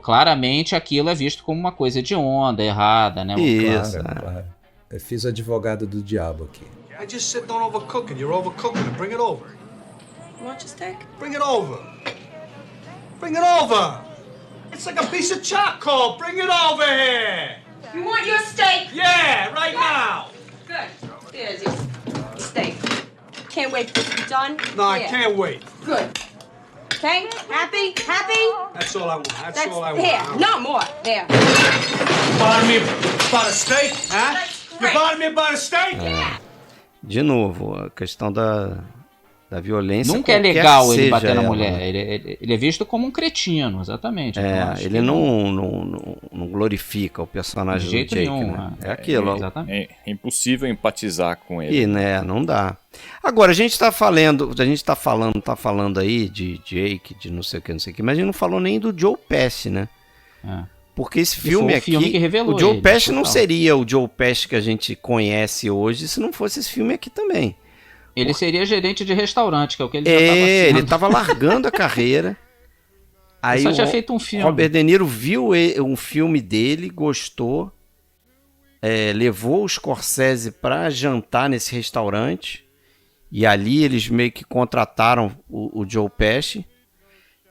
Claramente, aquilo é visto como uma coisa de onda, errada, né? Isso. Claro. Eu fiz o advogado do diabo aqui. I just said don't overcook it. You're overcooking it. Bring it over. You want your steak? Bring it over. Bring it over. It's like a piece of charcoal. Bring it over here. You want your steak? Yeah, right now. Good. There's your steak. Can't wait for this to be done. No, I can't wait. Good. Okay? Happy? That's all I want. That's all I want. Here, no more. There. Bother me about a steak, huh? You bother me about a steak? De novo, a questão Da violência. Nunca é qualquer legal que ele seja bater na ela, mulher. né? Ele é visto como um cretino, exatamente. Então, acho Ele que não glorifica o personagem De jeito do Jake, nenhum, né? é. É aquilo. Exatamente. É impossível empatizar com ele. E, né, não dá. Agora, a gente tá falando aí de Jake, de não sei o que, mas a gente não falou nem do Joe Pesci, né? É. Porque esse foi filme o aqui, filme que revelou o Joe ele, Pesci não total. seria o Joe Pesci que a gente conhece hoje se não fosse esse filme aqui também. Ele seria gerente de restaurante, que é o que ele já estava Ele tava largando a carreira. Aí só tinha feito um filme. Robert De Niro viu um filme dele, gostou, levou o Scorsese para jantar nesse restaurante, e ali eles meio que contrataram o Joe Pesci.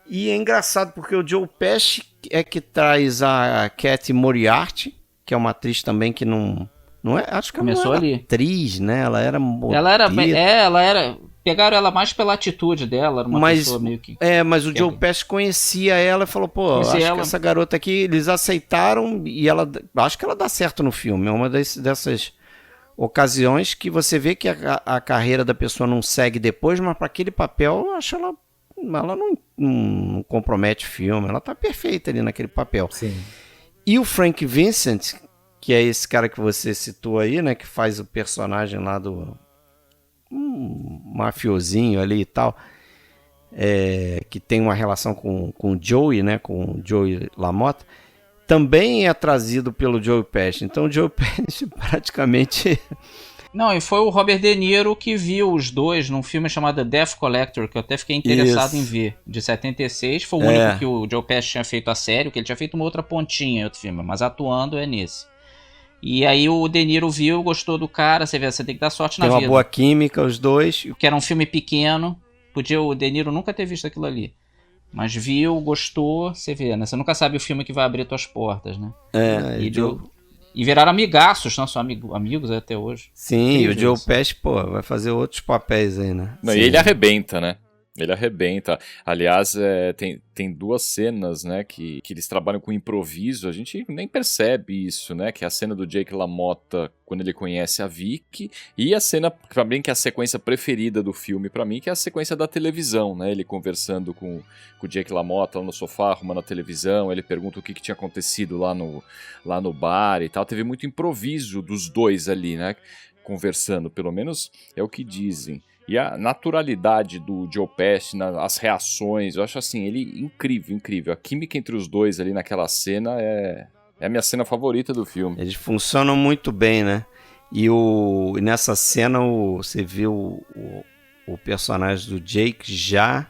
E é engraçado porque o Joe Pesci é que traz a Katy Moriarty, que é uma atriz também que não é, acho que ela Começou não era ali. atriz, né? Ela era modelo. Ela era. Pegaram ela mais pela atitude dela, era uma pessoa meio que. Mas o Joe Pesci conhecia ela e falou, pô, acho que essa garota aqui, eles aceitaram e acho que ela dá certo no filme. É uma dessas ocasiões que você vê que a carreira da pessoa não segue depois, mas para aquele papel, eu acho ela não compromete o filme, ela tá perfeita ali naquele papel. Sim. E o Frank Vincent, que é esse cara que você citou aí, né, que faz o personagem lá do mafiosinho ali e tal, que tem uma relação com o Joey, né, com o Joey LaMotta, também é trazido pelo Joe Pesci. Então o Joe Pesci praticamente... Não, e foi o Robert De Niro que viu os dois num filme chamado Death Collector, que eu até fiquei interessado em ver, de 76. Foi o único que o Joe Pesci tinha feito a sério, que ele tinha feito uma outra pontinha em outro filme, mas atuando é nesse. E aí o De Niro viu, gostou do cara, você vê, você tem que dar sorte na vida. Tem uma boa química, os dois. Que era um filme pequeno, podia o De Niro nunca ter visto aquilo ali. Mas viu, gostou, você vê, né? Você nunca sabe o filme que vai abrir tuas portas, né? E viraram amigaços, não são amigos até hoje. Sim, e o Joe Pesci, pô, vai fazer outros papéis aí, né? Não, e ele arrebenta, né? Ele arrebenta. Aliás, tem duas cenas, né, que eles trabalham com improviso, a gente nem percebe isso, né, que é a cena do Jake LaMotta quando ele conhece a Vicky, e a cena, pra mim, que é a sequência preferida do filme, pra mim, que é a sequência da televisão, né, ele conversando com o Jake LaMotta lá no sofá, arrumando a televisão, ele pergunta o que tinha acontecido lá no bar e tal, teve muito improviso dos dois ali, né, conversando, pelo menos é o que dizem. E a naturalidade do Joe Pesci, as reações, eu acho assim, ele incrível, incrível. A química entre os dois ali naquela cena é a minha cena favorita do filme. Eles funcionam muito bem, né? E nessa cena você vê o personagem do Jake já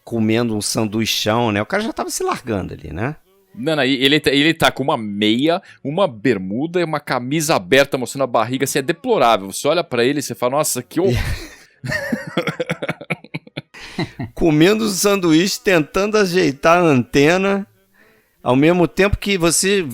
comendo um sanduichão, né? O cara já tava se largando ali, né? Não, ele tá com uma meia, uma bermuda e uma camisa aberta mostrando a barriga, assim, é deplorável. Você olha pra ele e você fala, nossa, que horror. Comendo o sanduíche, tentando ajeitar a antena, ao mesmo tempo que você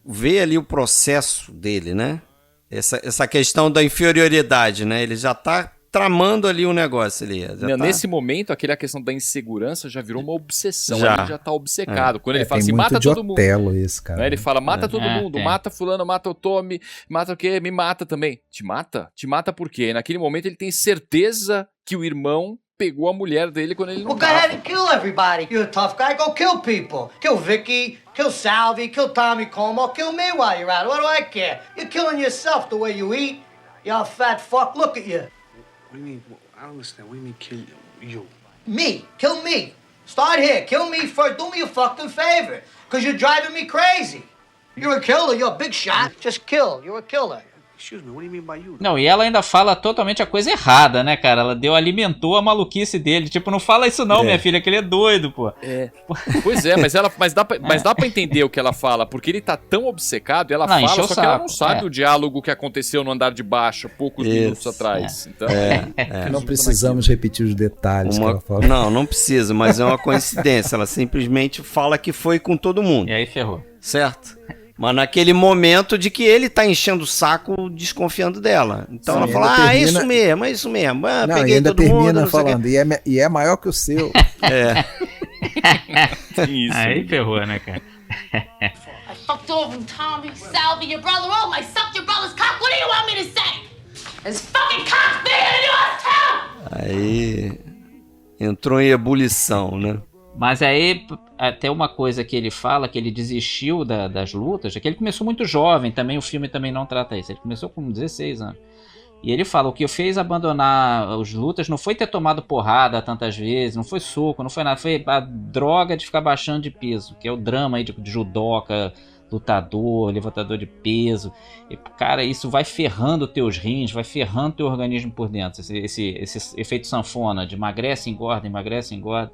vê ali o processo dele, né? Essa questão da inferioridade, né? Ele já tá tramando ali um negócio ali. Nesse momento, aquela questão da insegurança já virou uma obsessão. Ele já tá obcecado. Quando ele tem fala assim, muito mata de todo mundo. Otelo esse, cara. Né? Ele fala, mata todo mundo, tem. mata fulano, mata o Tommy, mata o quê? Me mata também. Te mata? Te mata por quê? Naquele momento ele tem certeza que o irmão pegou a mulher dele quando ele não Well, go ahead and kill everybody. You're a tough guy. Go kill people. Kill Vicky, kill Salvi, kill Tommy Como, kill me while you're at it. What do I care? You're killing yourself the way you eat. You fat fuck. Look at you. What do you mean? I don't understand. What do you mean kill you? Me. Kill me. Start here. Kill me first. Do me a fucking favor. Because you're driving me crazy. You're a killer. You're a big shot. Just kill. You're a killer. Excuse me, what do you mean by you? Não, e ela ainda fala totalmente a coisa errada, né, cara? Ela alimentou a maluquice dele. Tipo, não fala isso não, minha filha, que ele é doido, pô. Pois é, mas dá pra entender o que ela fala, porque ele tá tão obcecado, ela fala, só que ela não sabe o diálogo que aconteceu no andar de baixo, poucos minutos atrás. Então, Não precisamos repetir os detalhes que ela fala. Não precisa, mas é uma coincidência. Ela simplesmente fala que foi com todo mundo. E aí ferrou. Certo? Mas naquele momento de que ele tá enchendo o saco, desconfiando dela. Então ela fala, é isso mesmo. Não, peguei e ainda todo mundo, termina falando, e é maior que o seu. Isso. Aí ferrou, né, cara? I fucked over Tommy, Salvi, your brother. Oh, I sucked your brother's cock. What do you want me to say? His fucking cock's bigger than yours, too! Aí Entrou em ebulição, né? Mas aí, até uma coisa que ele fala, que ele desistiu das lutas, é que ele começou muito jovem, também o filme também não trata isso, ele começou com 16 anos. E ele fala, o que o fez abandonar as lutas não foi ter tomado porrada tantas vezes, não foi soco, não foi nada, foi a droga de ficar baixando de peso, que é o drama aí de judoca, lutador, levantador de peso. E, cara, isso vai ferrando teus rins, vai ferrando teu organismo por dentro. Esse efeito sanfona de emagrece, engorda, emagrece, engorda.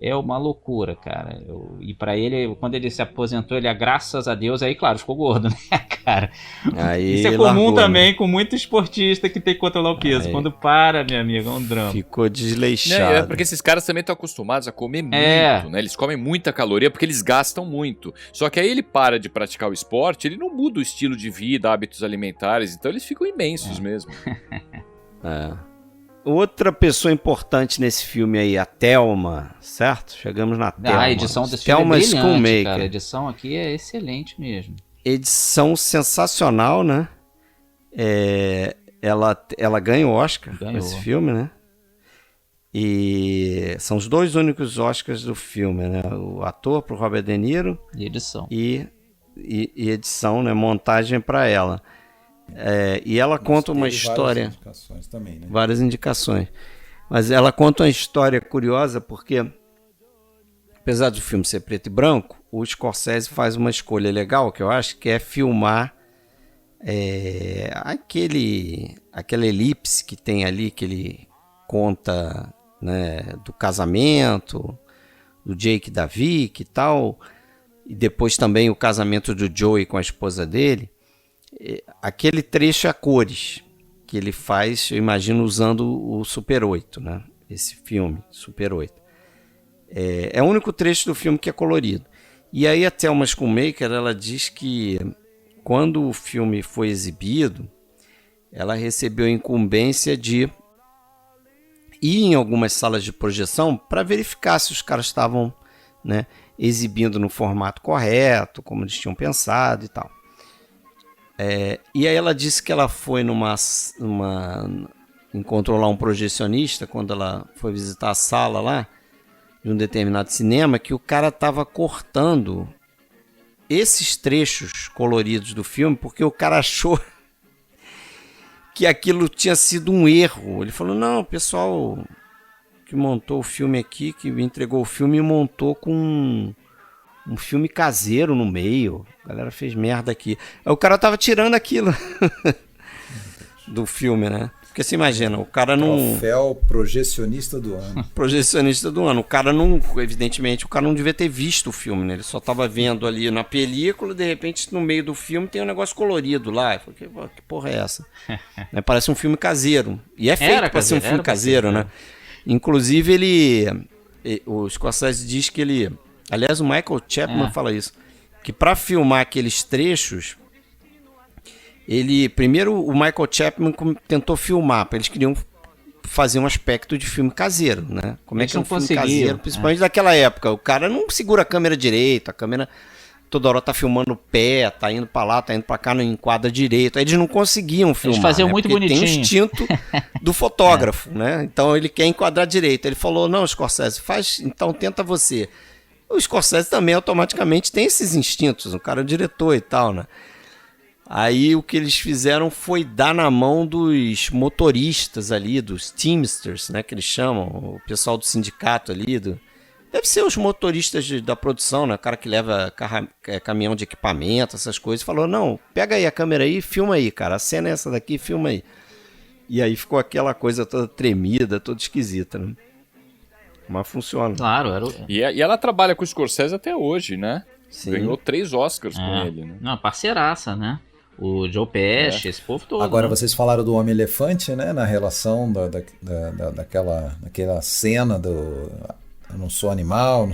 É uma loucura, cara. E pra ele, quando ele se aposentou, ele, graças a Deus, aí, claro, ficou gordo, né, cara? Aí isso é comum largou, também, né? Com muito esportista que tem que controlar o peso. Aí, quando para, minha amiga, é um drama. Ficou desleixado. É porque esses caras também estão acostumados a comer muito, né? Eles comem muita caloria porque eles gastam muito. Só que aí ele para de praticar o esporte, ele não muda o estilo de vida, hábitos alimentares, então eles ficam imensos mesmo. Outra pessoa importante nesse filme aí, a Thelma, certo? Chegamos na Thelma. A edição desse Thelma filme é brilhante, Schoonmaker. cara. A edição aqui é excelente mesmo. Edição sensacional, né? Ela ganha o Oscar com esse filme, né? E são os 2 únicos Oscars do filme, né? O ator pro Robert De Niro e edição. E edição, né? Montagem para ela. E ela conta uma história. Várias indicações também, né? Várias indicações. Mas ela conta uma história curiosa porque, apesar do filme ser preto e branco, o Scorsese faz uma escolha legal, que eu acho, que é filmar aquela elipse que tem ali, que ele conta, né, do casamento, do Jake e da Vicky e tal, e depois também o casamento do Joey com a esposa dele. Aquele trecho a cores que ele faz, eu imagino, usando o Super 8, né? Esse filme, Super 8. É o único trecho do filme que é colorido. E aí a Thelma Schoonmaker, ela diz que quando o filme foi exibido, ela recebeu a incumbência de ir em algumas salas de projeção para verificar se os caras estavam, né, exibindo no formato correto, como eles tinham pensado e tal. E aí ela disse que ela foi encontrou lá um projecionista quando ela foi visitar a sala lá de um determinado cinema, que o cara estava cortando esses trechos coloridos do filme porque o cara achou que aquilo tinha sido um erro. Ele falou, não, o pessoal que montou o filme aqui, que me entregou o filme, montou com um filme caseiro no meio. A galera fez merda aqui. Aí o cara tava tirando aquilo do filme, né? Porque você imagina, o cara não... Troféu projecionista do ano. Projecionista do ano. O cara não... Evidentemente, o cara não devia ter visto o filme, né? Ele só tava vendo ali na película, de repente, no meio do filme, tem um negócio colorido lá. Eu falei, que porra é essa? Parece um filme caseiro. E é feito pra ser um filme caseiro, né? Inclusive, o Scorsese diz que ele... Aliás, o Michael Chapman fala isso, que para filmar aqueles trechos, primeiro o Michael Chapman tentou filmar, porque eles queriam fazer um aspecto de filme caseiro, né? Como é que é um filme caseiro, principalmente daquela época? O cara não segura a câmera direito, a câmera toda hora tá filmando o pé, tá indo para lá, tá indo para cá, não enquadra direito. Aí eles não conseguiam filmar. Eles faziam, né? Muito porque bonitinho. Tem o instinto do fotógrafo, né? Então ele quer enquadrar direito. Ele falou, não, Scorsese, então tenta você. O Scorsese também automaticamente tem esses instintos, o cara é o diretor e tal, né? Aí o que eles fizeram foi dar na mão dos motoristas ali, dos Teamsters, né, que eles chamam, o pessoal do sindicato ali, deve ser os motoristas da produção, né, o cara que leva caminhão de equipamento, essas coisas, falou, não, pega aí a câmera aí e filma aí, cara, a cena é essa daqui, filma aí. E aí ficou aquela coisa toda tremida, toda esquisita, né? Mas funciona. Claro, E ela trabalha com o Scorsese até hoje, né? Sim. Ganhou 3 Oscars com ele, né? Não, parceiraça, né? O Joe Pesci, esse povo todo. Agora, né? vocês falaram do Homem-Elefante, né? Na relação daquela cena do Eu não sou animal.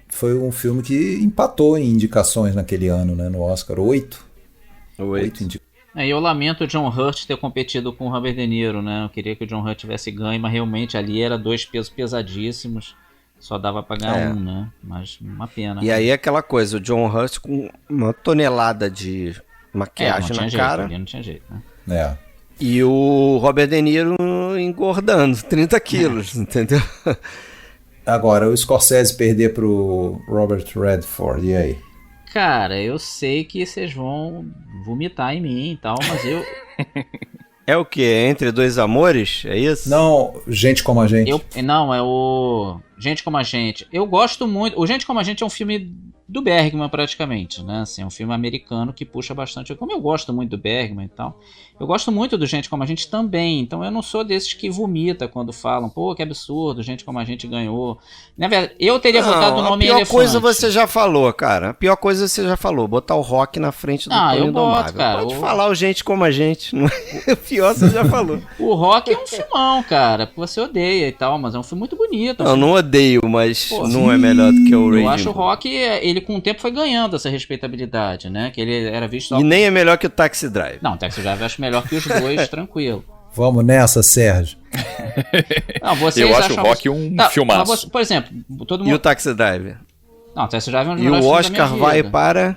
Foi um filme que empatou em indicações naquele ano, né? No Oscar, 8 indicações. E eu lamento o John Hurt ter competido com o Robert De Niro, né? Eu queria que o John Hurt tivesse ganho, mas realmente ali era 2 pesos pesadíssimos. Só dava pra ganhar um, né? Mas uma pena. E aí aquela coisa, o John Hurt com 1 tonelada de maquiagem na cara. Ali não tinha jeito, né? E o Robert De Niro engordando 30 quilos, entendeu? Agora, o Scorsese perder pro Robert Redford, e aí? Cara, eu sei que vocês vão vomitar em mim e tal, mas eu... É o quê? Entre Dois Amores? É isso? Não, Gente Como a Gente. Não, é o Gente Como a Gente. Eu gosto muito... O Gente Como a Gente é um filme do Bergman, praticamente, né? Assim, é um filme americano que puxa bastante. Como eu gosto muito do Bergman e tal, eu gosto muito do Gente Como a Gente também. Então eu não sou desses que vomita quando falam, pô, que absurdo, Gente Como a Gente ganhou. Na verdade, eu teria votado o nome Elefante. A pior coisa você já falou, cara. A pior coisa você já falou. Botar o Rock na frente do Tony Indomável. Cara, pode falar o Gente Como a Gente. Não é? O pior você já falou. O Rock é um filmão, cara. Que você odeia e tal, mas é um filme muito bonito. Não odeio, mas não é melhor do que o Raging Eu acho o Bull. Rock, ele com o tempo foi ganhando essa respeitabilidade, né? Que ele era visto... E nem é melhor que o Taxi Drive. Não, o Taxi Drive eu acho melhor que os dois, tranquilo. Vamos nessa, Sérgio. Não, vocês eu acho acham... o Rock um filmaço. Por exemplo, todo mundo... E o Taxi Drive? Não, o Taxi Drive é um dos E o melhores filmes da Oscar minha vai vida. para...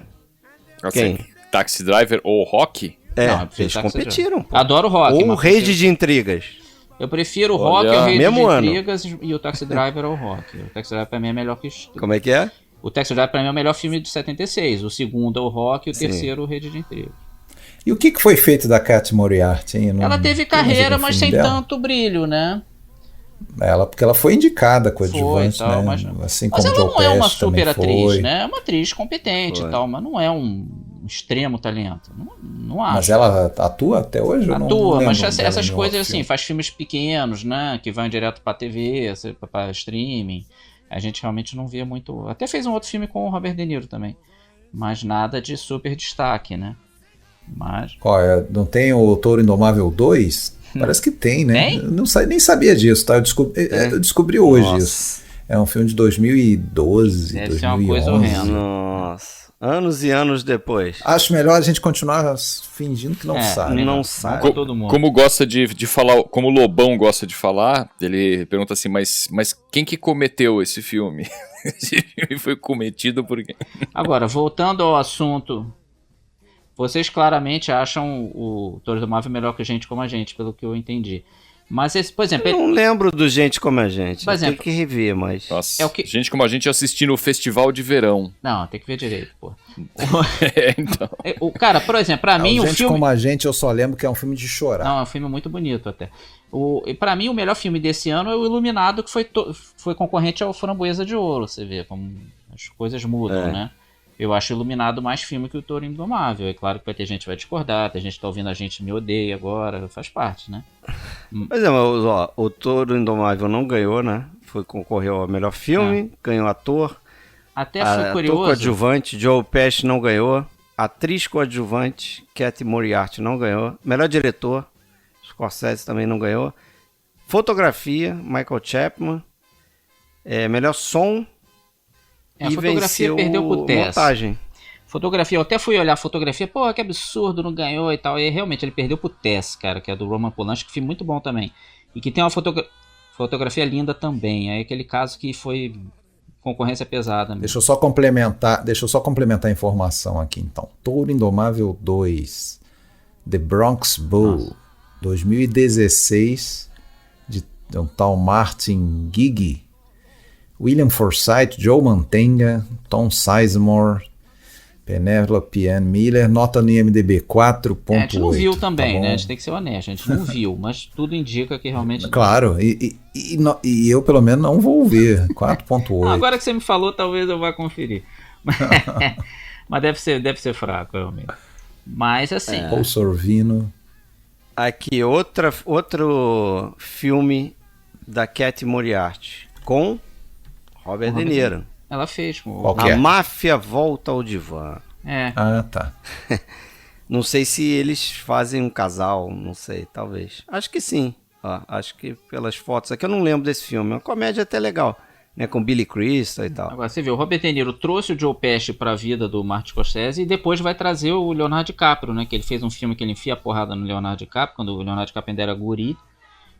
Assim, Quem? Taxi Driver ou Rock? É, Não, eu prefiro eles Taxi competiram. Driver. Adoro o Rock. Ou o mas Rede prefiro- de Intrigas. Eu prefiro o Olha, Rock, o Rei de mesmo ano. Intrigas e o Taxi Driver ao Rock. O Taxi Driver pra mim é melhor que os... Como é que é? O Taxi Driver pra mim é o melhor filme de 76. O segundo é o Rock e o Sim. terceiro o Rede de Intrigas. E o que foi feito da Cat Moriarty, hein? Ela teve carreira, mas sem tanto brilho, né? Porque ela foi indicada Foi coadjuvante, e tal, né? mas Assim Mas como ela Joe não é uma Pesci também super atriz, foi. né? É uma atriz competente Foi. e tal, mas não é um extremo talento. Não acho. Mas ela atua até hoje? Eu não Atua, lembro mas dela essas em coisas outro assim, filme. faz filmes pequenos, né? Que vão direto pra TV, pra streaming. A gente realmente não via muito. Até fez um outro filme com o Robert De Niro também. Mas nada de super destaque, né? Mas. Qual é? Não tem o Touro Indomável 2? Parece que tem, né? Tem? Eu não nem sabia disso, tá? Eu descobri hoje Nossa. isso. É um filme de 2012, Deve ser 2011. uma coisa horrenda. Nossa. Anos e anos depois. Acho melhor a gente continuar fingindo que não sabe. Não Não sabe. pra todo mundo. Como gosta de falar, como o Lobão gosta de falar, ele pergunta assim, mas quem que cometeu esse filme? Esse filme foi cometido por quem? Agora, voltando ao assunto, vocês claramente acham o Touro Indomável melhor que Gente Como a Gente, pelo que eu entendi. Mas esse, por exemplo, Eu não lembro do Gente Como a Gente. Por Eu tenho exemplo, que rever, mas... Nossa, É o que- gente como a gente assistir no Festival de Verão. não, tem que ver direito, pô. Então. O cara, por exemplo, pra mim o Gente filme Como a Gente, eu só lembro que é um filme de chorar. Não, é um filme muito bonito até. E pra mim, o melhor filme desse ano é o Iluminado, que foi concorrente ao Framboesa de Ouro. Você vê como as coisas mudam, né? Eu acho o Iluminado mais filme que o Touro Indomável. É claro que vai ter gente que vai discordar, tem gente que tá ouvindo a gente me odeia agora, faz parte, né? Mas mas, ó, o Touro Indomável não ganhou, né? Concorreu ao melhor filme, ganhou ator. Até fui Ator curioso. coadjuvante, Joe Pesci não ganhou. Atriz coadjuvante, Cat Moriarty não ganhou. Melhor diretor, Scorsese também não ganhou. Fotografia, Michael Chapman. Melhor som. A E fotografia venceu perdeu pro Tess. montagem. Fotografia, eu até fui olhar a fotografia, pô, que absurdo, não ganhou e tal. E realmente ele perdeu pro Tess, cara, que é do Roman Polanski, que foi muito bom também. E que tem uma fotografia linda também. Aí aquele caso que foi concorrência pesada mesmo. Deixa eu só complementar a informação aqui, então. Touro Indomável 2, The Bronx Bull, 2016, de um tal Martin Gigi, William Forsythe, Joe Mantegna, Tom Sizemore, Penelope Ann Miller, nota no IMDb 4.8. A gente não viu também, tá bom? né? A gente tem que ser honesto, a gente não viu, mas tudo indica que realmente... Claro, e eu pelo menos não vou ver, 4.8. Agora que você me falou, talvez eu vá conferir. Mas deve ser fraco, realmente. Mas assim... Paul Sorvino. Aqui, outro filme da Cat Moriarty com Robert De Niro. Ela fez com Qual que é? A Máfia Volta ao Divã. Ah, tá. Não sei se eles fazem um casal, não sei, talvez. Acho que sim. Ó, acho que pelas fotos aqui eu não lembro desse filme. É uma comédia até legal, né? Com Billy Crystal e tal. Agora você vê, o Robert De Niro trouxe o Joe Pesci pra vida do Martin Scorsese e depois vai trazer o Leonardo DiCaprio, né? Que ele fez um filme que ele enfia a porrada no Leonardo DiCaprio, quando o Leonardo DiCaprio ainda era guri.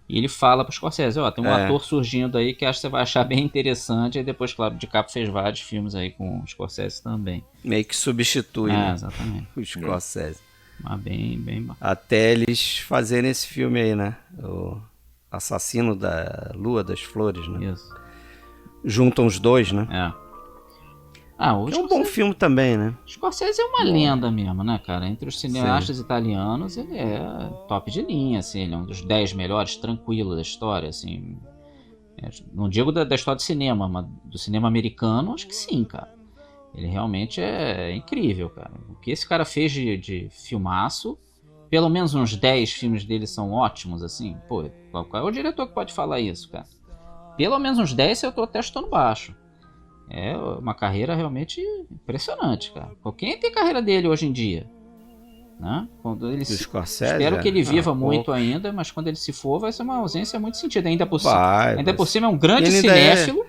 E ele fala pro Scorsese, ó, tem um ator surgindo aí que acho que você vai achar bem interessante. E depois, claro, o DiCaprio fez vários filmes aí com o Scorsese também. Meio que substitui, né? Exatamente. O Scorsese. Mas bem bom. Até eles fazerem esse filme aí, né? Assassino da Lua das Flores, né? Isso. Juntam os dois, né? O É um bom filme também, né? Scorsese é uma lenda mesmo, né, cara? Entre os cineastas italianos, ele é top de linha, assim. Ele é um dos 10 melhores, tranquilo, da história, assim. Não digo da história do cinema, mas do cinema americano, acho que sim, cara. Ele realmente é incrível, cara. O que esse cara fez de filmaço, pelo menos uns 10 filmes dele são ótimos, assim. Pô, qual é o diretor que pode falar isso, cara? Pelo menos uns 10 eu tô até chutando baixo. É uma carreira realmente impressionante, cara. Quem tem carreira dele hoje em dia? Né? Quando ele espero que ele viva muito ainda, mas quando ele se for vai ser uma ausência muito sentida. Ainda por cima é um grande cinéfilo.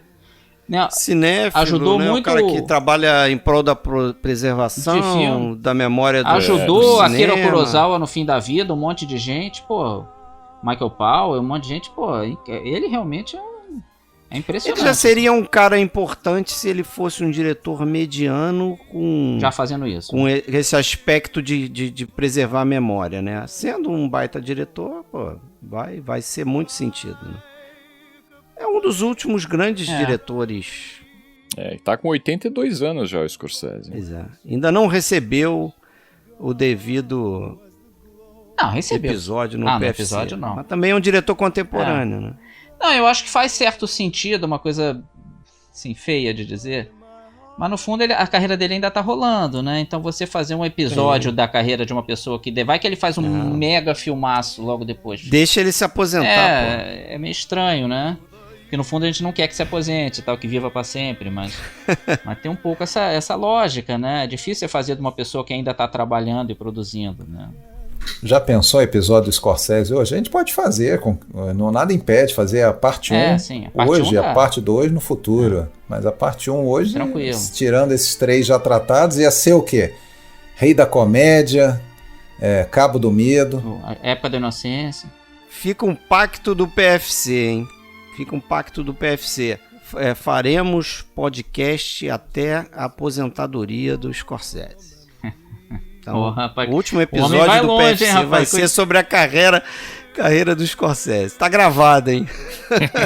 Né? Cinéfilo, ajudou né? muito O cara que trabalha em prol da preservação da memória do ajudou do Akira cinema. Kurosawa no fim da vida, um monte de gente, pô, Michael Powell, um monte de gente, pô, ele realmente é impressionante. Ele já seria um cara importante se ele fosse um diretor mediano com já fazendo isso, com esse aspecto de preservar a memória, né? Sendo um baita diretor, pô, vai ser muito sentido, né? É um dos últimos grandes diretores. Tá com 82 anos já o Scorsese. Pois é. Ainda não recebeu o devido episódio no PFC. Episódio não. Mas também é um diretor contemporâneo, né? Não, eu acho que faz certo sentido, uma coisa assim, feia de dizer. Mas no fundo a carreira dele ainda tá rolando, né? Então você fazer um episódio da carreira de uma pessoa que vai que ele faz um mega filmaço logo depois. Deixa ele se aposentar, é meio estranho, né? Porque no fundo a gente não quer que se aposente, tal, que viva para sempre, mas tem um pouco essa lógica, né? É difícil você fazer de uma pessoa que ainda tá trabalhando e produzindo, né? Já pensou o episódio do Scorsese hoje? A gente pode fazer, não nada impede fazer a parte 1 sim, a parte hoje, 1 a parte 2 no futuro. Mas a parte 1 hoje, tranquilo. Tirando esses 3 já tratados, ia ser o quê? Rei da Comédia, Cabo do Medo. A Época da Inocência. Fica um pacto do PFC, hein? Fica um pacto do PFC. Faremos podcast até a aposentadoria do Scorsese. Então, o último episódio do longe, PFC vai ser sobre a carreira do Scorsese. Tá gravado, hein?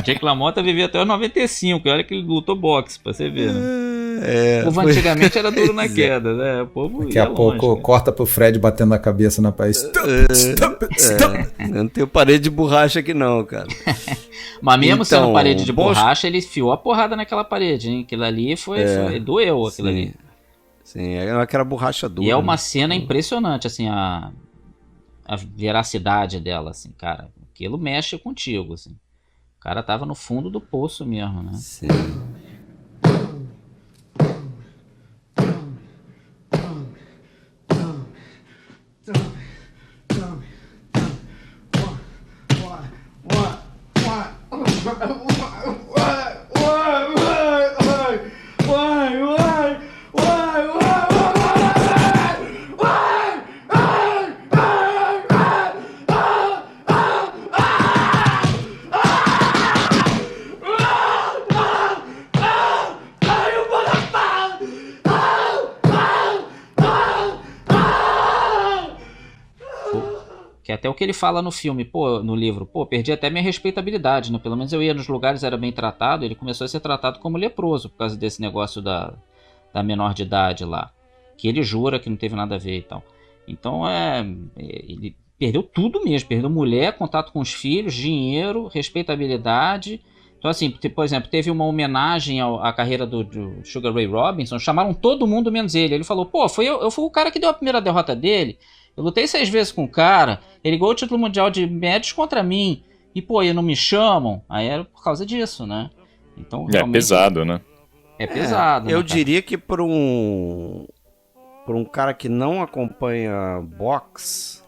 Jake LaMotta vivia até os 95, olha que ele lutou boxe, pra você ver, né? O povo antigamente era duro na queda, né? O povo daqui a pouco longe, corta pro Fred batendo a cabeça na parede. Não tenho parede de borracha aqui não, cara. Mas mesmo sendo parede de borracha, ele enfiou a porrada naquela parede, hein? Aquilo ali doeu, aquilo ali. Sim, é aquela borracha dura. E é uma cena impressionante, assim, a veracidade dela, assim, cara. Aquilo mexe contigo, assim. O cara tava no fundo do poço mesmo, né? Sim. Que até o que ele fala no filme, no livro, perdi até minha respeitabilidade, né? Pelo menos eu ia nos lugares, era bem tratado, ele começou a ser tratado como leproso, por causa desse negócio da menor de idade lá, que ele jura que não teve nada a ver e tal. Então ele perdeu tudo mesmo, perdeu mulher, contato com os filhos, dinheiro, respeitabilidade. Então assim, por exemplo, teve uma homenagem à carreira do Sugar Ray Robinson, chamaram todo mundo menos ele. Ele falou, eu fui o cara que deu a primeira derrota dele. Eu lutei 6 vezes com o cara, ele ganhou o título mundial de médios contra mim, e e não me chamam, aí era por causa disso, né? Então, realmente, pesado, né? É pesado, eu né, diria que por um cara que não acompanha boxe,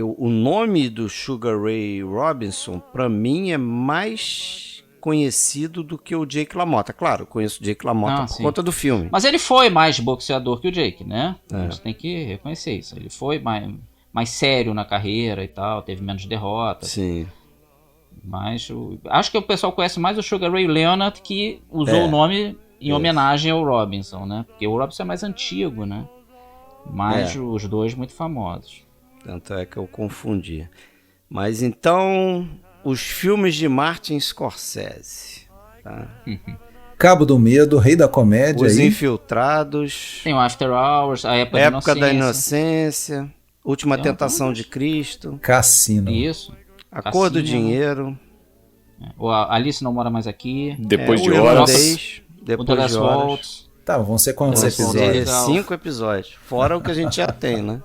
o nome do Sugar Ray Robinson, pra mim, é mais conhecido do que o Jake LaMotta. Claro, eu conheço o Jake LaMotta por conta do filme. Mas ele foi mais boxeador que o Jake, né? A gente tem que reconhecer isso. Ele foi mais sério na carreira e tal, teve menos derrotas. Sim. Mas acho que o pessoal conhece mais o Sugar Ray Leonard, que usou o nome em homenagem ao Robinson, né? Porque o Robinson é mais antigo, né? Mas os dois muito famosos. Tanto é que eu confundi. Mas então, os filmes de Martin Scorsese. Tá? Cabo do Medo, Rei da Comédia. Os aí. Infiltrados. Tem o After Hours, a Época da Inocência. Última Tentação de Cristo. Cassino. Isso. A Cor do Dinheiro. O Alice Não Mora Mais Aqui. Depois de o horas. Irlandês, O Depois Douglas de horas. Waltz. Tá, vão ser quantos Douglas Waltz. episódios? 5 episódios. Fora o que a gente já tem, né?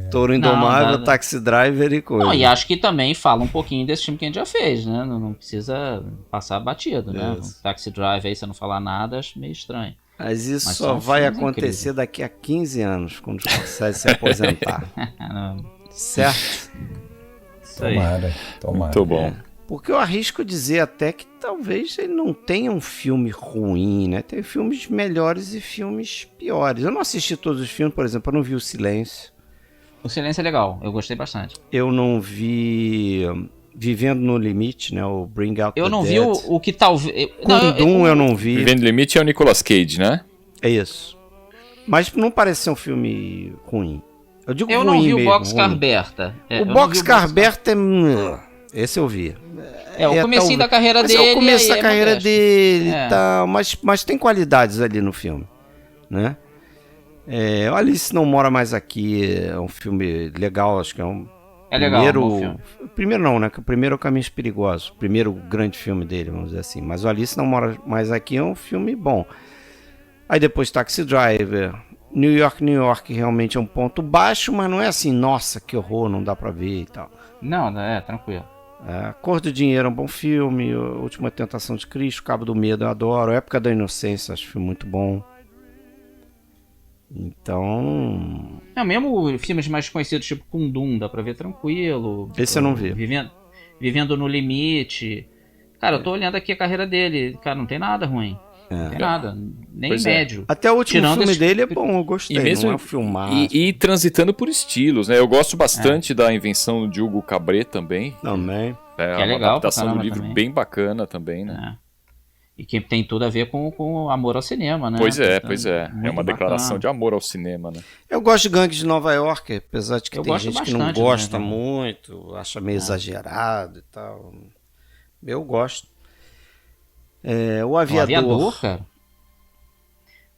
Touro Indomável, Não. Taxi Driver e coisa. Não, e acho que também fala um pouquinho desse filme que a gente já fez, né? Não precisa passar batido, né? Isso. Taxi Drive aí, você não falar nada, acho meio estranho. Mas isso Mas só são vai filmes acontecer incríveis. daqui a 15 anos, quando o Scorsese se aposentar. Certo? Isso aí. Tomara. Muito bom. Porque eu arrisco dizer até que talvez ele não tenha um filme ruim, né? Tem filmes melhores e filmes piores. Eu não assisti todos os filmes, por exemplo, eu não vi O Silêncio. O Silêncio é legal, eu gostei bastante. Eu não vi Vivendo no Limite, né? O Bring Out Eu the não Dead. vi o que talvez... Kundum eu não vi. Vivendo no Limite é o Nicolas Cage, né? É isso. Mas não parece ser um filme ruim. Eu digo Eu ruim não vi mesmo, o Boxcar ruim. Berta. O Boxcar Berta é... Esse eu vi. O comecinho da carreira mas dele. É o começo da carreira modesto. dele É. e tal. Mas tem qualidades ali no filme, né? O Alice Não Mora Mais Aqui é um filme legal, acho que é um... É legal, primeiro, um bom filme. Primeiro não, né? Que o primeiro é o Caminhos Perigosos. O primeiro grande filme dele, vamos dizer assim. Mas o Alice Não Mora Mais Aqui é um filme bom. Aí depois Taxi Driver. New York realmente é um ponto baixo, mas não é assim, nossa, que horror, não dá pra ver e tal. Não, tranquilo. Cor do Dinheiro é um bom filme. Última Tentação de Cristo, Cabo do Medo eu adoro. Época da Inocência, acho um filme muito bom. Então... Não, mesmo filmes mais conhecidos, tipo Kundum, dá pra ver tranquilo. Esse eu não vi. Vivendo no Limite. Cara, eu tô olhando aqui a carreira dele. Cara, não tem nada ruim. Não tem nada. Nem Pois é. médio. Até o último Tirando filme esse- dele é bom, eu gostei. E mesmo não é um filmar. e transitando por estilos, né? Eu gosto bastante da invenção de Hugo Cabret também. Também. É Que é uma legal adaptação pra do caramba livro também. bem bacana também, né? E que tem tudo a ver com o amor ao cinema, né? Pois é, Então, pois é. É muito uma declaração bacana. de amor ao cinema, né? Eu gosto de Gangue de Nova York, apesar de que Eu tem gosto gente que não bastante, gosta né? muito, acha meio exagerado e tal. Eu gosto. O O Aviador. Aviador, cara.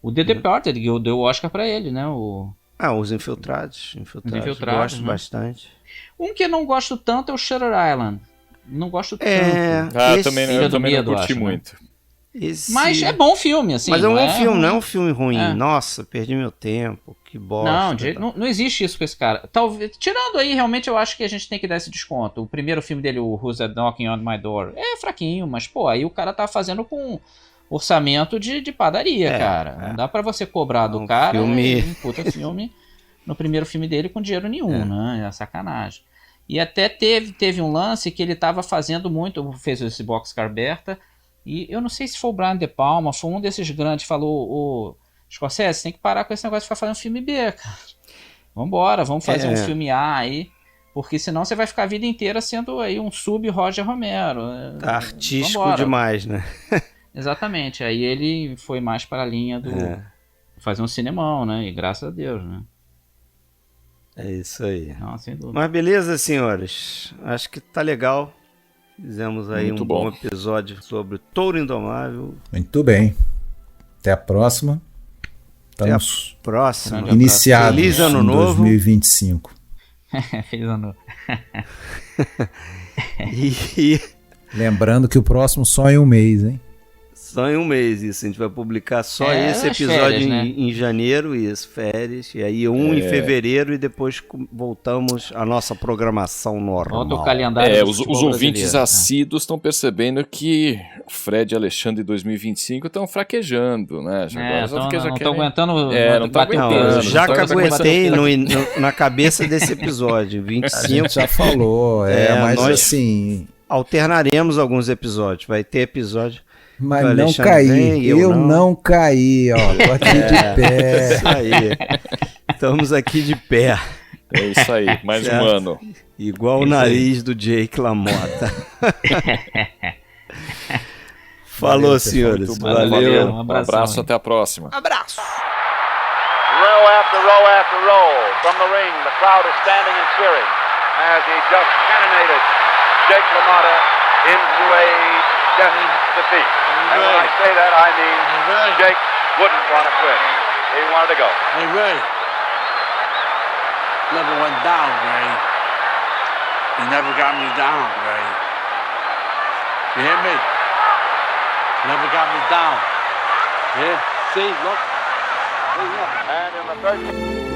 O The Departed, que deu o Oscar pra ele, né? Os Infiltrados. Infiltrados, Gosto né? bastante. Um que eu não gosto tanto é o Shutter Island. Não gosto tanto. Esse- Eu também Medo, não curti acho, né? muito. Mas é bom filme, assim. Mas é um não bom filme, não é um filme ruim. É. Nossa, perdi meu tempo, que bosta. Não existe isso com esse cara. Talvez, tirando aí, realmente eu acho que a gente tem que dar esse desconto. O primeiro filme dele, o Who's That Knocking on My Door, é fraquinho, mas pô, aí o cara tá fazendo com orçamento de padaria, cara. Não dá pra você cobrar do cara filme- um puta filme no primeiro filme dele com dinheiro nenhum, né? É sacanagem. E até teve um lance que ele tava fazendo muito, fez esse Boxcar Berta, e eu não sei se foi o Brian De Palma, foi um desses grandes, falou, ô Scorsese, você tem que parar com esse negócio de ficar fazendo filme B, cara. Vambora, vamos fazer um filme A aí, porque senão você vai ficar a vida inteira sendo aí um sub Roger Romero. Tá artístico Vambora. demais, né? Exatamente, aí ele foi mais para a linha do fazer um cinemão, né? E graças a Deus, né? É isso aí. Não, sem dúvida. Mas beleza, senhores. Acho que tá legal. Fizemos aí Muito um bom bom episódio sobre Touro Indomável. Muito bem. Até a próxima. Estamos Próximo. Grande iniciados Feliz ano em novo. 2025. Feliz ano. E Lembrando que o próximo só em um mês, hein? só em um mês isso. A gente vai publicar só esse nas episódio férias, né? em janeiro, isso, férias. E aí em fevereiro e depois voltamos à nossa programação normal. Volta o calendário do Os futebol ouvintes brasileiro, né? assíduos estão percebendo que Fred e Alexandre 2025 estão fraquejando, né? Não estão querem- aguentando não tá bater o Não, aguentando, peso. eu já não tá caguetei na cabeça desse episódio. A 25. gente já falou, mas nós- assim. Alternaremos alguns episódios. Vai ter episódio. Mas O não Alexandre caí. vem, eu eu não caí, ó. Tô aqui de pé. Isso aí. Estamos aqui de pé. É isso aí, mais um Certo. ano. Igual o Isso nariz do Jake LaMotta. Falou, Valeu, senhores. Muito bom, Valeu. Um Um abração, abraço, hein? até a próxima. Abraço. Row after row after row. From the ring, the crowd is standing and cheering as he just cannonaded Jake LaMotta into a death defeat. And when I say that, I mean Jake wouldn't want to quit. He wanted to go. Hey, Ray. Never went down, Ray. You never got me down, Ray. You hear me? Never got me down. Yeah? See, look. See, look. And in the 13th.